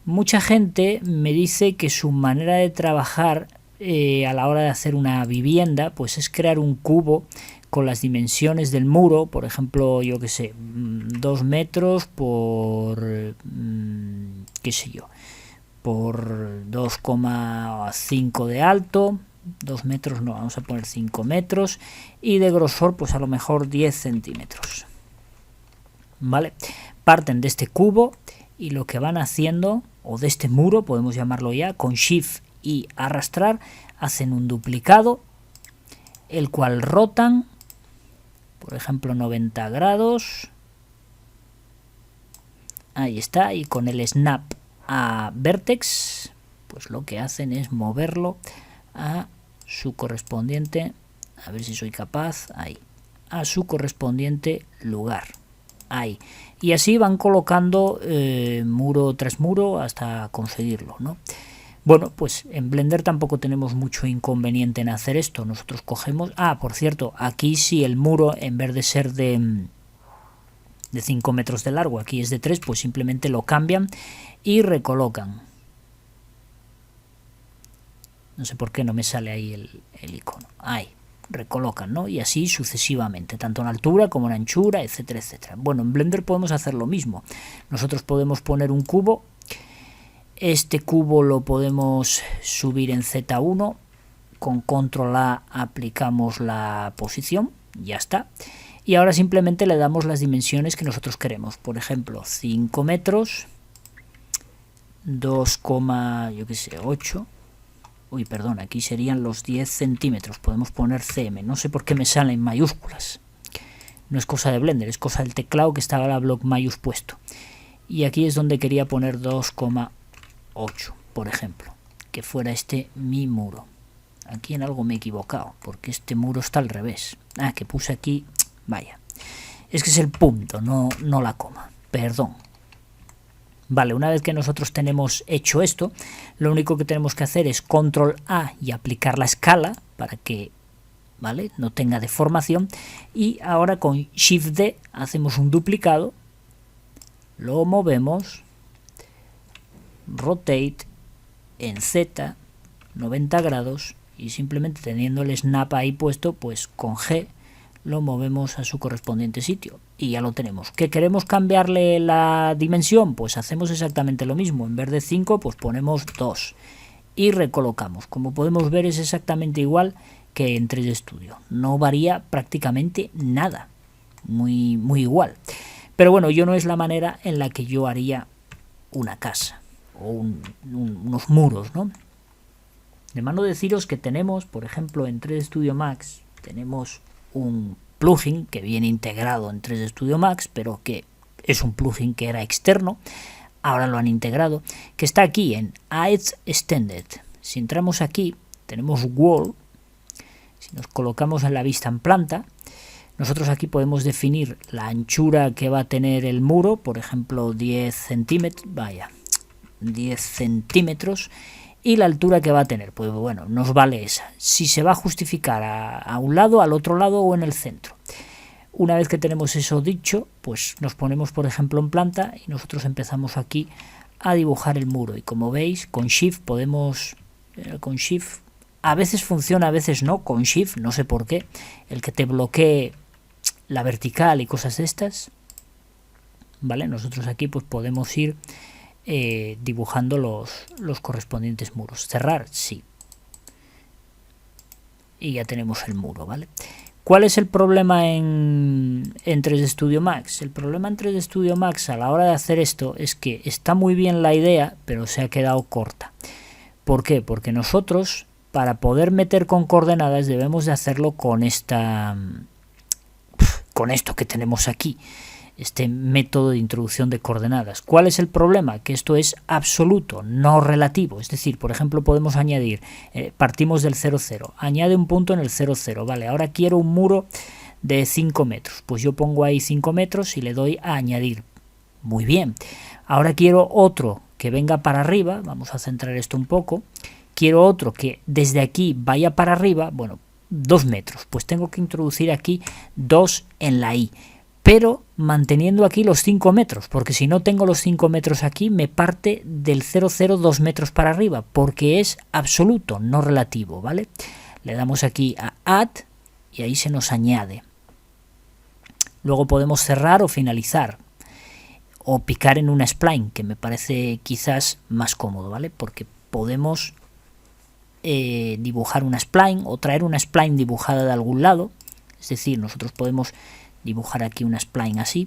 Mucha gente me dice que su manera de trabajar a la hora de hacer una vivienda pues es crear un cubo con las dimensiones del muro, por ejemplo, yo que sé, 2 metros por qué sé yo, por 2,5 de alto, 2 metros no, vamos a poner 5 metros, y de grosor pues a lo mejor 10 centímetros, ¿vale? Parten de este cubo y lo que van haciendo, o de este muro podemos llamarlo ya, con Shift y arrastrar, hacen un duplicado, el cual rotan, por ejemplo 90 grados, ahí está, y con el snap a vertex, pues lo que hacen es moverlo a su correspondiente, a ver si soy capaz, ahí, a su correspondiente lugar, ahí. Y así van colocando muro tras muro hasta conseguirlo, ¿no? Bueno, pues en Blender tampoco tenemos mucho inconveniente en hacer esto. Nosotros cogemos... Ah, por cierto, aquí sí el muro, en vez de ser de 5 metros de largo, aquí es de 3, pues simplemente lo cambian y recolocan. No sé por qué no me sale ahí el icono. Ahí, recolocan, ¿no? Y así sucesivamente, tanto en altura como en anchura, etcétera, etcétera. Bueno, en Blender podemos hacer lo mismo. Nosotros podemos poner un cubo. Este cubo lo podemos subir en Z1, con control A aplicamos la posición, ya está. Y ahora simplemente le damos las dimensiones que nosotros queremos. Por ejemplo, 5 metros, 2,8. Uy, perdón, aquí serían los 10 centímetros. Podemos poner cm. No sé por qué me sale en mayúsculas. No es cosa de Blender, es cosa del teclado que estaba la block mayús puesto. Y aquí es donde quería poner 2,8, por ejemplo. Que fuera este mi muro. Aquí en algo me he equivocado, porque este muro está al revés. Ah, que puse aquí... Vaya. Es que es el punto, no la coma. Perdón. Vale, una vez que nosotros tenemos hecho esto, lo único que tenemos que hacer es control A y aplicar la escala para que, ¿vale?, no tenga deformación. Y ahora con Shift D hacemos un duplicado, lo movemos, rotate en Z, 90 grados, y simplemente teniendo el snap ahí puesto, pues con G lo movemos a su correspondiente sitio y ya lo tenemos. ¿Que queremos cambiarle la dimensión? Pues hacemos exactamente lo mismo. En vez de 5, pues ponemos 2 y recolocamos. Como podemos ver, es exactamente igual que en 3D Studio. No varía prácticamente nada. Muy igual. Pero bueno, yo no es la manera en la que yo haría una casa o unos muros, ¿no? De mano deciros que tenemos, por ejemplo, en 3D Studio Max, tenemos un plugin que viene integrado en 3D Studio Max, pero que es un plugin que era externo, ahora lo han integrado, que está aquí en Edge Extended. Si entramos aquí, tenemos Wall, si nos colocamos en la vista en planta, nosotros aquí podemos definir la anchura que va a tener el muro, por ejemplo 10 centímetros, vaya, 10 centímetros, y la altura que va a tener, pues bueno, nos vale esa. Si se va a justificar a un lado, al otro lado o en el centro. Una vez que tenemos eso dicho, pues nos ponemos por ejemplo en planta y nosotros empezamos aquí a dibujar el muro. Y como veis, con Shift podemos, con Shift, a veces funciona, a veces no, con Shift, no sé por qué, el que te bloquee la vertical y cosas de estas, ¿vale? Nosotros aquí pues podemos ir dibujando los correspondientes muros. Cerrar, sí. Y ya tenemos el muro, ¿vale? ¿Cuál es el problema en 3D Studio Max? El problema en 3D Studio Max a la hora de hacer esto es que está muy bien la idea, pero se ha quedado corta. ¿Por qué? Porque nosotros, para poder meter con coordenadas, debemos de hacerlo con con esto que tenemos aquí. Este método de introducción de coordenadas. ¿Cuál es el problema? Que esto es absoluto, no relativo. Es decir, por ejemplo, podemos añadir, partimos del 0, 0, añade un punto en el 0, 0, vale, ahora quiero un muro de 5 metros, pues yo pongo ahí 5 metros y le doy a añadir. Muy bien, ahora quiero otro que venga para arriba, vamos a centrar esto un poco, quiero otro que desde aquí vaya para arriba, bueno, 2 metros, pues tengo que introducir aquí 2 en la Y. Pero manteniendo aquí los 5 metros, porque si no tengo los 5 metros aquí, me parte del 0, 0, 2 metros para arriba, porque es absoluto, no relativo, ¿vale? Le damos aquí a Add y ahí se nos añade. Luego podemos cerrar o finalizar, o picar en una spline, que me parece quizás más cómodo, ¿vale? Porque podemos dibujar una spline o traer una spline dibujada de algún lado, es decir, nosotros podemos dibujar aquí una spline así,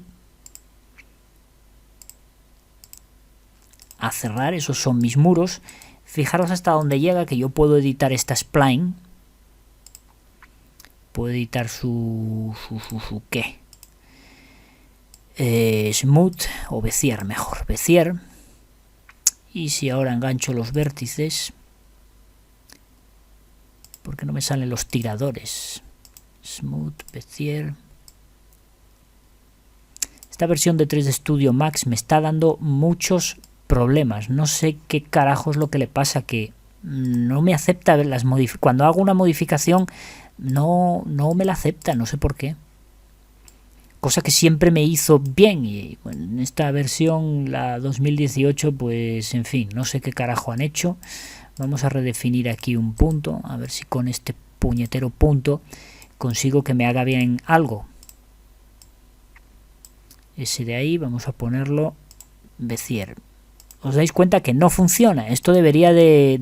a cerrar, esos son mis muros. Fijaros hasta dónde llega, que yo puedo editar esta spline, puedo editar su ¿qué? Smooth o Bezier mejor, Bezier. Y si ahora engancho los vértices, ¿por qué no me salen los tiradores? Smooth, Bezier. Esta versión de 3D Studio Max me está dando muchos problemas. No sé qué carajo es lo que le pasa, que no me acepta las modificaciones. Cuando hago una modificación no me la acepta, no sé por qué. Cosa que siempre me hizo bien, y bueno, en esta versión, la 2018, pues en fin, no sé qué carajo han hecho. Vamos a redefinir aquí un punto, a ver si con este puñetero punto consigo que me haga bien algo. Ese de ahí, vamos a ponerlo Bezier. Os dais cuenta que no funciona. Esto debería de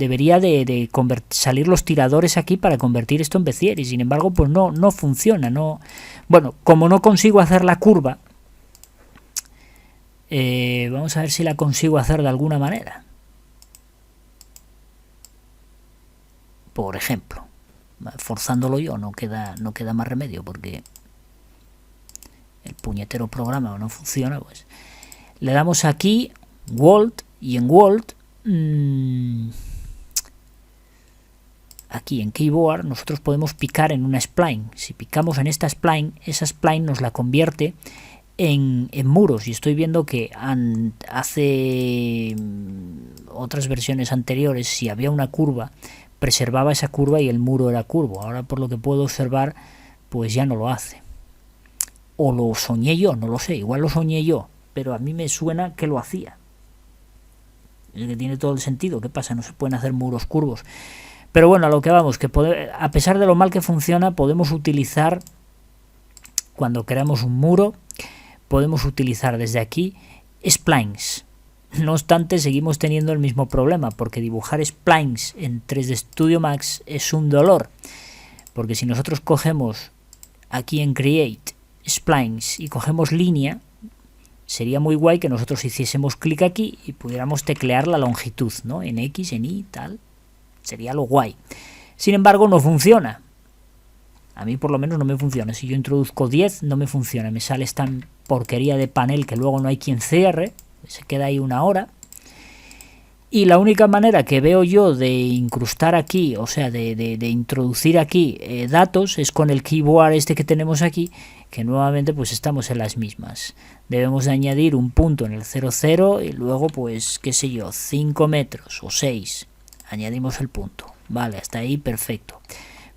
salir los tiradores aquí para convertir esto en Bezier, y sin embargo pues no funciona. Bueno, como no consigo hacer la curva, vamos a ver si la consigo hacer de alguna manera. Por ejemplo, forzándolo yo no queda más remedio, porque el puñetero programa no funciona. Pues le damos aquí World, y en World, aquí en Keyboard, nosotros podemos picar en una spline. Si picamos en esta spline, esa spline nos la convierte en muros. Y estoy viendo que hace otras versiones anteriores, si había una curva, preservaba esa curva y el muro era curvo. Ahora, por lo que puedo observar, pues ya no lo hace. O lo soñé yo, no lo sé, igual lo soñé yo, pero a mí me suena que lo hacía. Es que tiene todo el sentido. ¿Qué pasa? No se pueden hacer muros curvos. Pero bueno, a lo que vamos, que a pesar de lo mal que funciona, podemos utilizar, cuando queramos un muro, podemos utilizar desde aquí splines. No obstante, seguimos teniendo el mismo problema, porque dibujar splines en 3D Studio Max es un dolor. Porque si nosotros cogemos aquí en Create Splines y cogemos línea, sería muy guay que nosotros hiciésemos clic aquí y pudiéramos teclear la longitud, ¿no? En X, en Y, tal. Sería lo guay. Sin embargo, no funciona. A mí por lo menos no me funciona. Si yo introduzco 10, no me funciona. Me sale esta porquería de panel que luego no hay quien cierre. Se queda ahí una hora. Y la única manera que veo yo de incrustar aquí, o sea, de introducir aquí datos, es con el keyboard este que tenemos aquí, que nuevamente pues estamos en las mismas. Debemos de añadir un punto en el 00 y luego pues, qué sé yo, 5 metros o 6. Añadimos el punto. Vale, hasta ahí perfecto.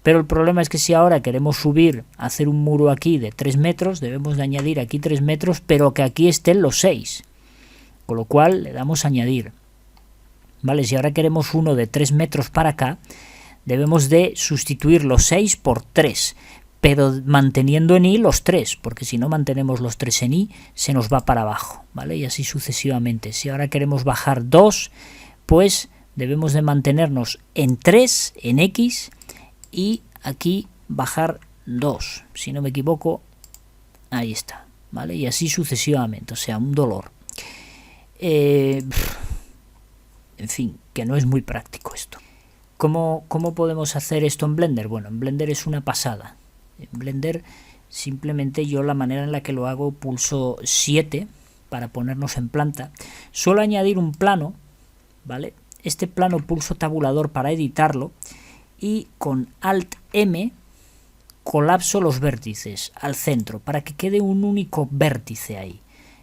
Pero el problema es que si ahora queremos subir, hacer un muro aquí de 3 metros, debemos de añadir aquí 3 metros, pero que aquí estén los 6. Con lo cual le damos a añadir. Vale, si ahora queremos uno de 3 metros para acá, debemos de sustituir los 6 por 3, pero manteniendo en Y los 3, porque si no mantenemos los 3 en Y, se nos va para abajo, ¿vale? Y así sucesivamente. Si ahora queremos bajar 2, pues debemos de mantenernos en 3, en X, y aquí bajar 2. Si no me equivoco, ahí está, ¿vale? Y así sucesivamente, o sea, un dolor. En fin, que no es muy práctico esto. ¿Cómo podemos hacer esto en Blender? Bueno, en Blender es una pasada. En Blender simplemente yo la manera en la que lo hago, pulso 7 para ponernos en planta. Suelo añadir un plano, ¿vale? Este plano pulso tabulador para editarlo y con Alt M colapso los vértices al centro para que quede un único vértice ahí.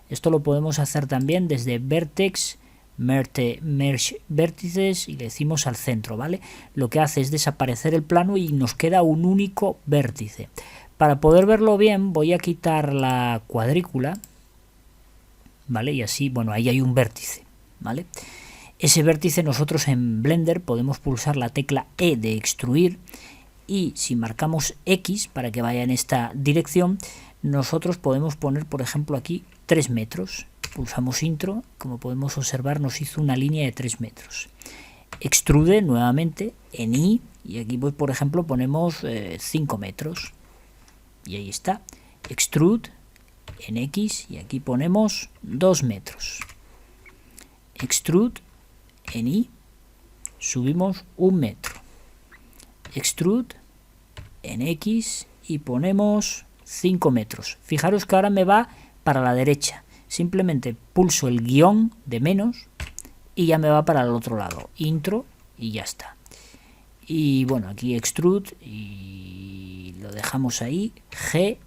Esto lo podemos hacer también desde Vertex, Merge vértices y le decimos al centro, ¿vale? Lo que hace es desaparecer el plano y nos queda un único vértice. Para poder verlo bien voy a quitar la cuadrícula, ¿vale? Y así, bueno, ahí hay un vértice, ¿vale? Ese vértice nosotros en Blender podemos pulsar la tecla E de extruir y si marcamos X para que vaya en esta dirección, nosotros podemos poner, por ejemplo, aquí 3 metros. Pulsamos intro, como podemos observar nos hizo una línea de 3 metros. Extrude nuevamente en Y y aquí pues por ejemplo ponemos 5 metros y ahí está. Extrude en X y aquí ponemos 2 metros. Extrude en Y, subimos 1 metro. Extrude en X y ponemos 5 metros. Fijaros que ahora me va para la derecha. Simplemente pulso el guión de menos y ya me va para el otro lado. Intro y ya está. Y bueno, aquí extrude y lo dejamos ahí. G,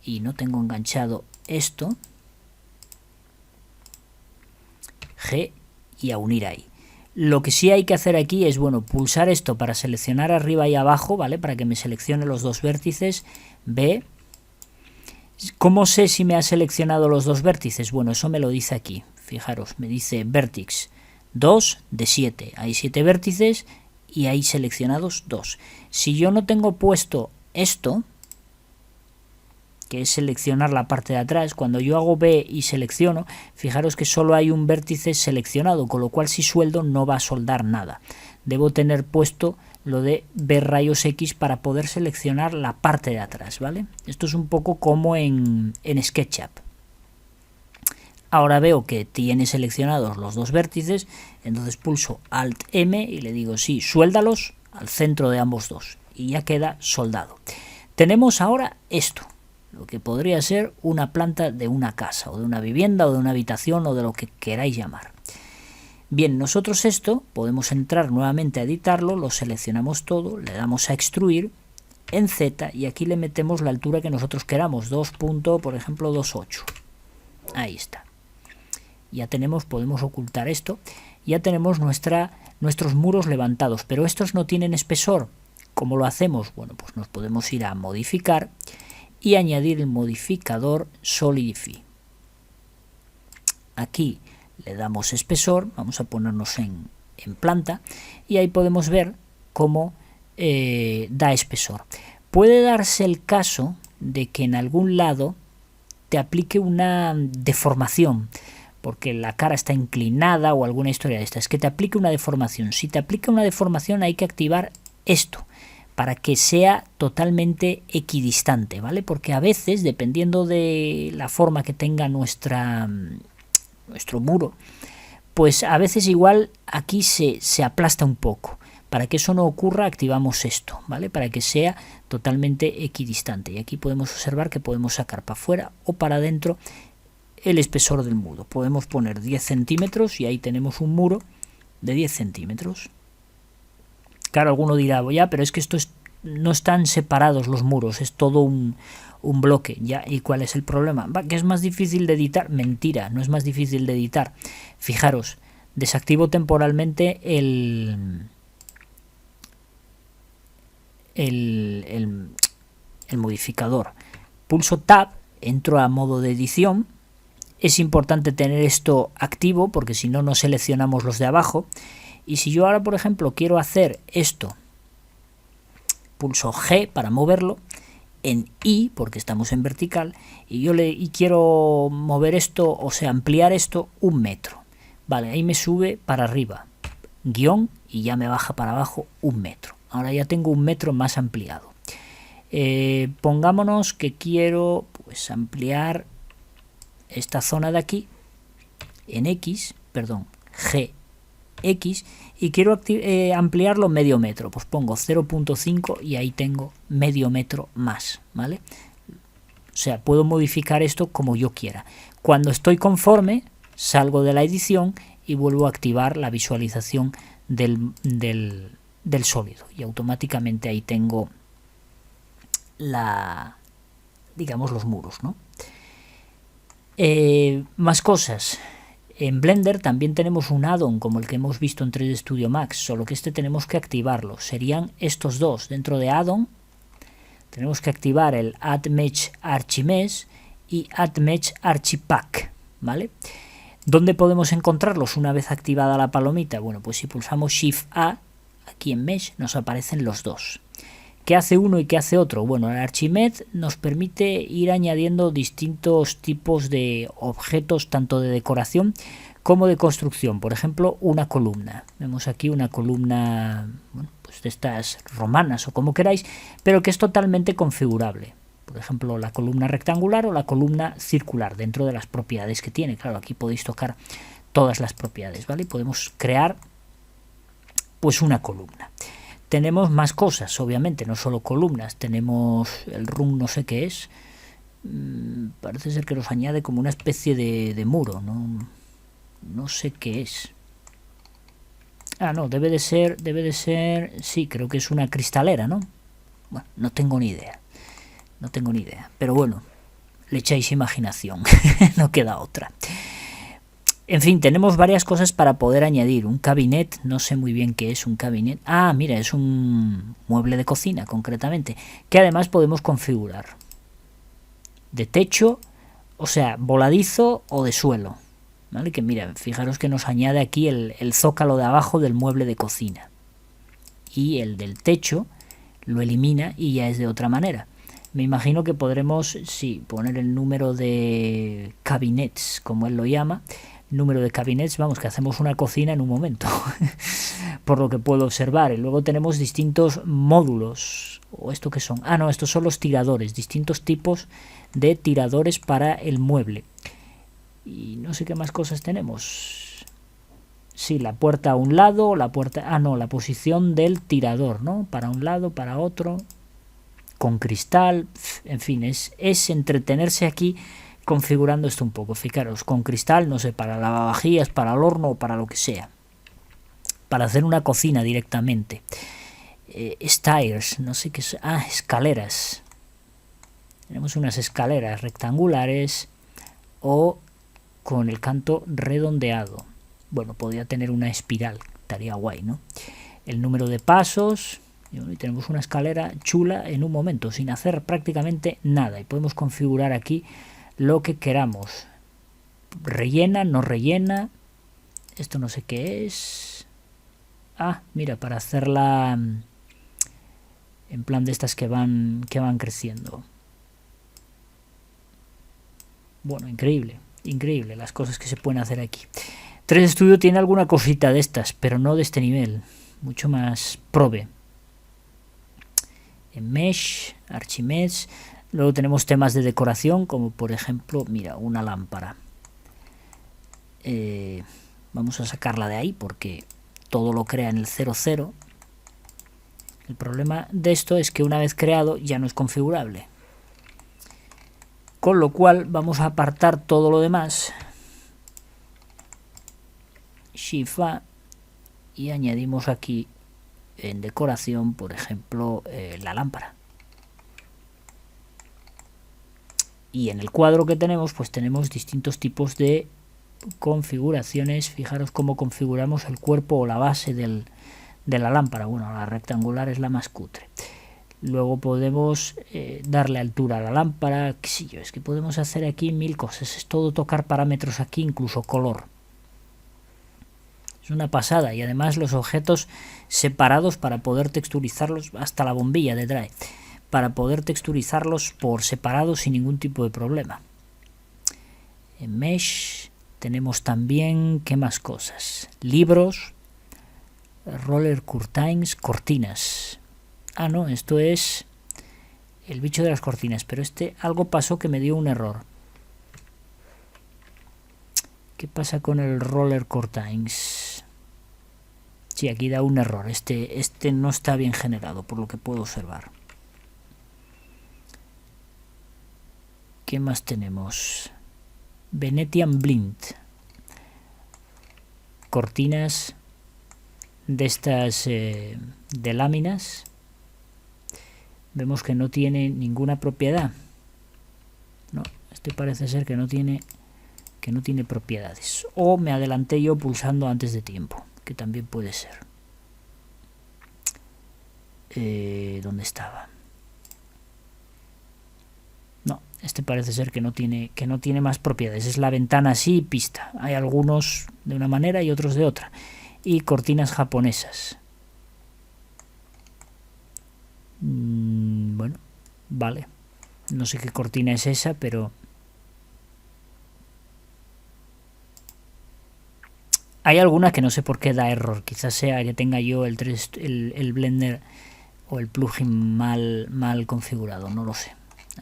y no tengo enganchado esto. G y a unir ahí. Lo que sí hay que hacer aquí es, bueno, pulsar esto para seleccionar arriba y abajo, ¿vale? Para que me seleccione los dos vértices. B. ¿Cómo sé si me ha seleccionado los dos vértices? Bueno, eso me lo dice aquí. Fijaros, me dice Vertex 2 de 7. Hay 7 vértices y hay seleccionados 2. Si yo no tengo puesto esto, que es seleccionar la parte de atrás, cuando yo hago B y selecciono, fijaros que solo hay un vértice seleccionado, con lo cual si sueldo no va a soldar nada. Debo tener puesto lo de B rayos X para poder seleccionar la parte de atrás, ¿vale? Esto es un poco como en SketchUp. Ahora veo que tiene seleccionados los dos vértices, entonces pulso Alt M y le digo sí, suéldalos al centro de ambos dos y ya queda soldado. Tenemos ahora esto, lo que podría ser una planta de una casa o de una vivienda o de una habitación o de lo que queráis llamar. Bien, nosotros esto podemos entrar nuevamente a editarlo, lo seleccionamos todo, le damos a extruir en Z y aquí le metemos la altura que nosotros queramos, 2. Por ejemplo 2.8. Ahí está. Ya tenemos, podemos ocultar esto, ya tenemos nuestros muros levantados, pero estos no tienen espesor. ¿Cómo lo hacemos? Bueno, pues nos podemos ir a modificar y añadir el modificador Solidify. Aquí le damos espesor, vamos a ponernos en planta y ahí podemos ver cómo da espesor. Puede darse el caso de que en algún lado te aplique una deformación, porque la cara está inclinada o alguna historia de estas, que te aplique una deformación. Si te aplica una deformación hay que activar esto, para que sea totalmente equidistante, ¿vale? Porque a veces, dependiendo de la forma que tenga nuestro muro, pues a veces igual aquí se aplasta un poco. Para que eso no ocurra, activamos esto, ¿vale? Para que sea totalmente equidistante. Y aquí podemos observar que podemos sacar para afuera o para adentro el espesor del muro. Podemos poner 10 centímetros y ahí tenemos un muro de 10 centímetros. Claro, alguno dirá, ya, pero es que no están separados los muros, es todo un bloque, ¿ya? ¿Y cuál es el problema? Que es más difícil de editar. Mentira, no es más difícil de editar. Fijaros, desactivo temporalmente el modificador. Pulso Tab, entro a modo de edición. Es importante tener esto activo porque si no, no seleccionamos los de abajo. Y si yo ahora, por ejemplo, quiero hacer esto, pulso G para moverlo, en I, porque estamos en vertical, y quiero mover esto, o sea, ampliar esto 1 metro. Vale, ahí me sube para arriba, guión, y ya me baja para abajo 1 metro. Ahora ya tengo 1 metro más ampliado. Pongámonos que quiero pues ampliar esta zona de aquí, en X, perdón, G, X, y quiero ampliarlo medio metro, pues pongo 0.5 y ahí tengo medio metro más, ¿vale? O sea, puedo modificar esto como yo quiera. Cuando estoy conforme, salgo de la edición y vuelvo a activar la visualización del sólido y automáticamente ahí tengo digamos los muros, ¿no? Más cosas. En Blender también tenemos un add-on como el que hemos visto en 3D Studio Max, solo que este tenemos que activarlo. Serían estos dos. Dentro de add-on tenemos que activar el Add Mesh Archimesh y Add Mesh Archipack, ¿vale? ¿Dónde podemos encontrarlos una vez activada la palomita? Bueno, pues si pulsamos Shift A, aquí en Mesh nos aparecen los dos. ¿Qué hace uno y qué hace otro? Bueno, el Archimesh nos permite ir añadiendo distintos tipos de objetos, tanto de decoración como de construcción. Por ejemplo, una columna. Vemos aquí una columna, bueno, pues de estas romanas o como queráis, pero que es totalmente configurable. Por ejemplo, la columna rectangular o la columna circular, dentro de las propiedades que tiene. Claro, aquí podéis tocar todas las propiedades, ¿vale? Podemos crear pues una columna. Tenemos más cosas, obviamente, no solo columnas. Tenemos el run no sé qué es, Parece ser que nos añade como una especie de muro, no sé qué es. Ah, no, debe de ser, sí, creo que es una cristalera, ¿no? Bueno, no tengo ni idea, pero bueno, le echáis imaginación, no queda otra. En fin, tenemos varias cosas para poder añadir. Un cabinet, no sé muy bien qué es un cabinet. Ah, mira, es un mueble de cocina, concretamente, que además podemos configurar. De techo, o sea, voladizo o de suelo. ¿Vale? Que mira, fijaros que nos añade aquí el zócalo de abajo del mueble de cocina. Y el del techo lo elimina y ya es de otra manera. Me imagino que podremos, sí, poner el número de cabinets, como él lo llama. Número de cabinets, vamos, que hacemos una cocina en un momento, por lo que puedo observar. Y luego tenemos distintos módulos. ¿O esto qué son? Ah, no, estos son los tiradores, distintos tipos de tiradores para el mueble. Y no sé qué más cosas tenemos. Sí, la puerta a un lado, la puerta... Ah, no, la posición del tirador, ¿no? Para un lado, para otro, con cristal, en fin, es entretenerse aquí configurando esto un poco. Fijaros, con cristal, no sé, para lavavajillas, para el horno o para lo que sea. Para hacer una cocina directamente. Stairs, no sé qué es. Ah, escaleras. Tenemos unas escaleras rectangulares o con el canto redondeado. Bueno, podría tener una espiral, estaría guay, ¿no? El número de pasos, y tenemos una escalera chula en un momento, sin hacer prácticamente nada. Y podemos configurar aquí lo que queramos. Rellena, no rellena. Esto no sé qué es. Ah, mira, para hacerla en plan de estas que van creciendo. Bueno, increíble las cosas que se pueden hacer aquí. 3 Studio tiene alguna cosita de estas, pero no de este nivel, mucho más probe. En Mesh, Archimedes. Luego tenemos temas de decoración, como por ejemplo, mira, una lámpara. Vamos a sacarla de ahí porque todo lo crea en el 00. El problema de esto es que una vez creado ya no es configurable. Con lo cual vamos a apartar todo lo demás. Shift A y añadimos aquí en decoración, por ejemplo, la lámpara. Y en el cuadro que tenemos, pues tenemos distintos tipos de configuraciones. Fijaros cómo configuramos el cuerpo o la base de la lámpara. Bueno, la rectangular es la más cutre. Luego podemos darle altura a la lámpara, qué sé yo, es que podemos hacer aquí mil cosas. Es todo tocar parámetros aquí, incluso color. Es una pasada y además los objetos separados para poder texturizarlos, hasta la bombilla de Dry, para poder texturizarlos por separado sin ningún tipo de problema. En Mesh tenemos también, ¿qué más cosas? Libros, roller curtains, cortinas. Ah, no, esto es el bicho de las cortinas, pero algo pasó que me dio un error. ¿Qué pasa con el roller curtains? Sí, aquí da un error. Este no está bien generado, por lo que puedo observar. ¿Qué más tenemos? Venetian Blind. Cortinas de estas de láminas. Vemos que no tiene ninguna propiedad. No, parece ser que no tiene propiedades. O me adelanté yo pulsando antes de tiempo, que también puede ser. ¿Dónde estaba? No, parece ser que no tiene más propiedades. Es la ventana así y pista. Hay algunos de una manera y otros de otra. Y cortinas japonesas. Bueno, vale. No sé qué cortina es esa, pero hay alguna que no sé por qué da error. Quizás sea que tenga yo el Blender o el plugin mal configurado, no lo sé.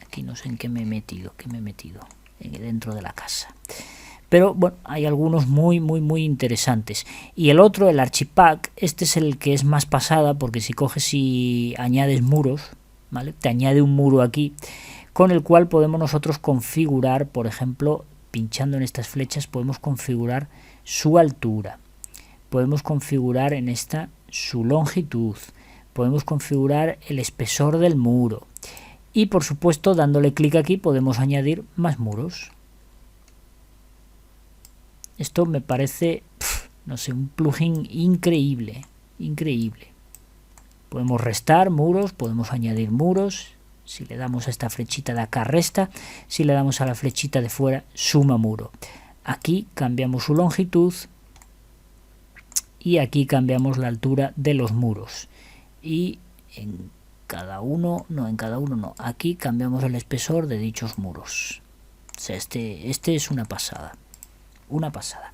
Aquí no sé en qué me he metido, dentro de la casa. Pero bueno, hay algunos muy interesantes. Y el otro, el Archipack, este es el que es más pasada, porque si coges y añades muros, ¿vale? Te añade un muro aquí con el cual podemos nosotros configurar, por ejemplo, pinchando en estas flechas podemos configurar su altura, podemos configurar en esta su longitud, podemos configurar el espesor del muro y por supuesto dándole clic aquí podemos añadir más muros. Esto me parece, no sé, un plugin increíble, increíble. Podemos restar muros, podemos añadir muros. Si le damos a esta flechita de acá resta, si le damos a la flechita de fuera suma muro. Aquí cambiamos su longitud y aquí cambiamos la altura de los muros. Y en cada uno no, aquí cambiamos el espesor de dichos muros. O sea, este es una pasada. Una pasada.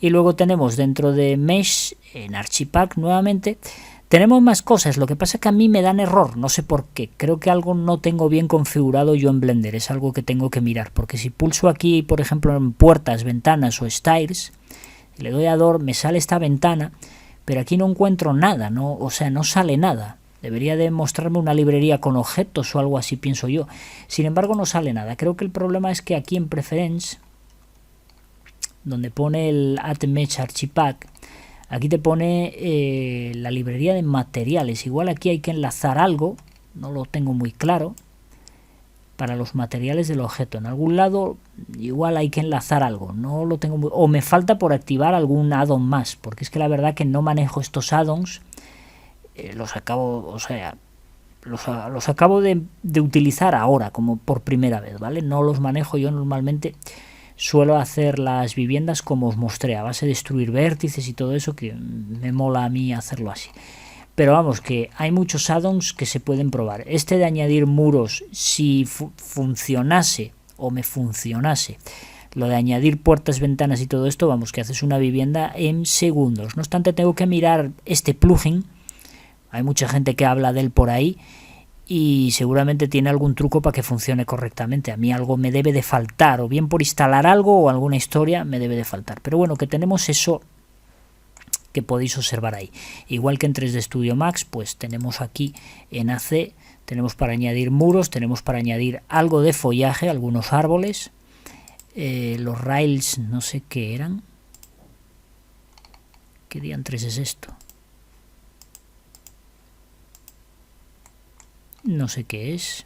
Y luego tenemos dentro de Mesh, en Archipack nuevamente, tenemos más cosas. Lo que pasa es que a mí me dan error, no sé por qué. Creo que algo no tengo bien configurado yo en Blender, es algo que tengo que mirar. Porque si pulso aquí, por ejemplo, en puertas, ventanas o styles, le doy a Door, me sale esta ventana, pero aquí no encuentro nada, ¿no? O sea, no sale nada. Debería de mostrarme una librería con objetos o algo así, pienso yo. Sin embargo, no sale nada. Creo que el problema es que aquí en Preference, donde pone el Add Mesh Archipack, aquí te pone la librería de materiales. Igual aquí hay que enlazar algo, no lo tengo muy claro, para los materiales del objeto. En algún lado igual hay que enlazar algo, no lo tengo muy... o me falta por activar algún add-on más, porque es que la verdad que no manejo estos add-ons, los acabo, o sea, los acabo de utilizar ahora, como por primera vez, ¿vale? No los manejo yo normalmente. Suelo hacer las viviendas como os mostré, a base de destruir vértices y todo eso, que me mola a mí hacerlo así. Pero vamos, que hay muchos add-ons que se pueden probar. Este de añadir muros, si funcionase o me funcionase, lo de añadir puertas, ventanas y todo esto, vamos, que haces una vivienda en segundos. No obstante, tengo que mirar este plugin. Hay mucha gente que habla de él por ahí y seguramente tiene algún truco para que funcione correctamente. A mí algo me debe de faltar, o bien por instalar algo o alguna historia me debe de faltar. Pero bueno, que tenemos eso que podéis observar ahí. Igual que en 3D Studio Max, pues tenemos aquí en AC, tenemos para añadir muros, tenemos para añadir algo de follaje, algunos árboles. Los rails, no sé qué eran. ¿Qué diantres es esto? No sé qué es.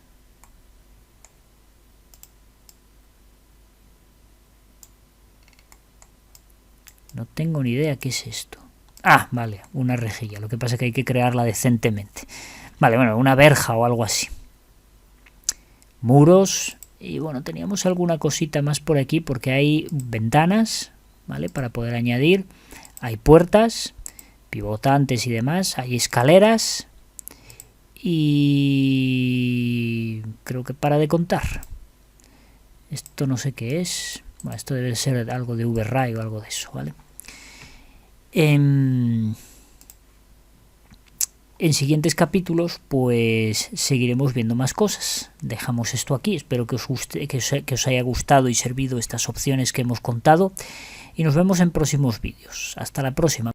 No tengo ni idea qué es esto. Ah, vale, una rejilla. Lo que pasa es que hay que crearla decentemente. Vale, bueno, una verja o algo así. Muros. Y bueno, teníamos alguna cosita más por aquí porque hay ventanas, ¿vale? Para poder añadir. Hay puertas, pivotantes y demás. Hay escaleras. Y creo que para de contar. Esto no sé qué es. Bueno, esto debe ser algo de VRay o algo de eso, ¿vale? En siguientes capítulos pues seguiremos viendo más cosas. Dejamos esto aquí. Espero que os guste, que os haya gustado y servido estas opciones que hemos contado. Y nos vemos en próximos vídeos. Hasta la próxima.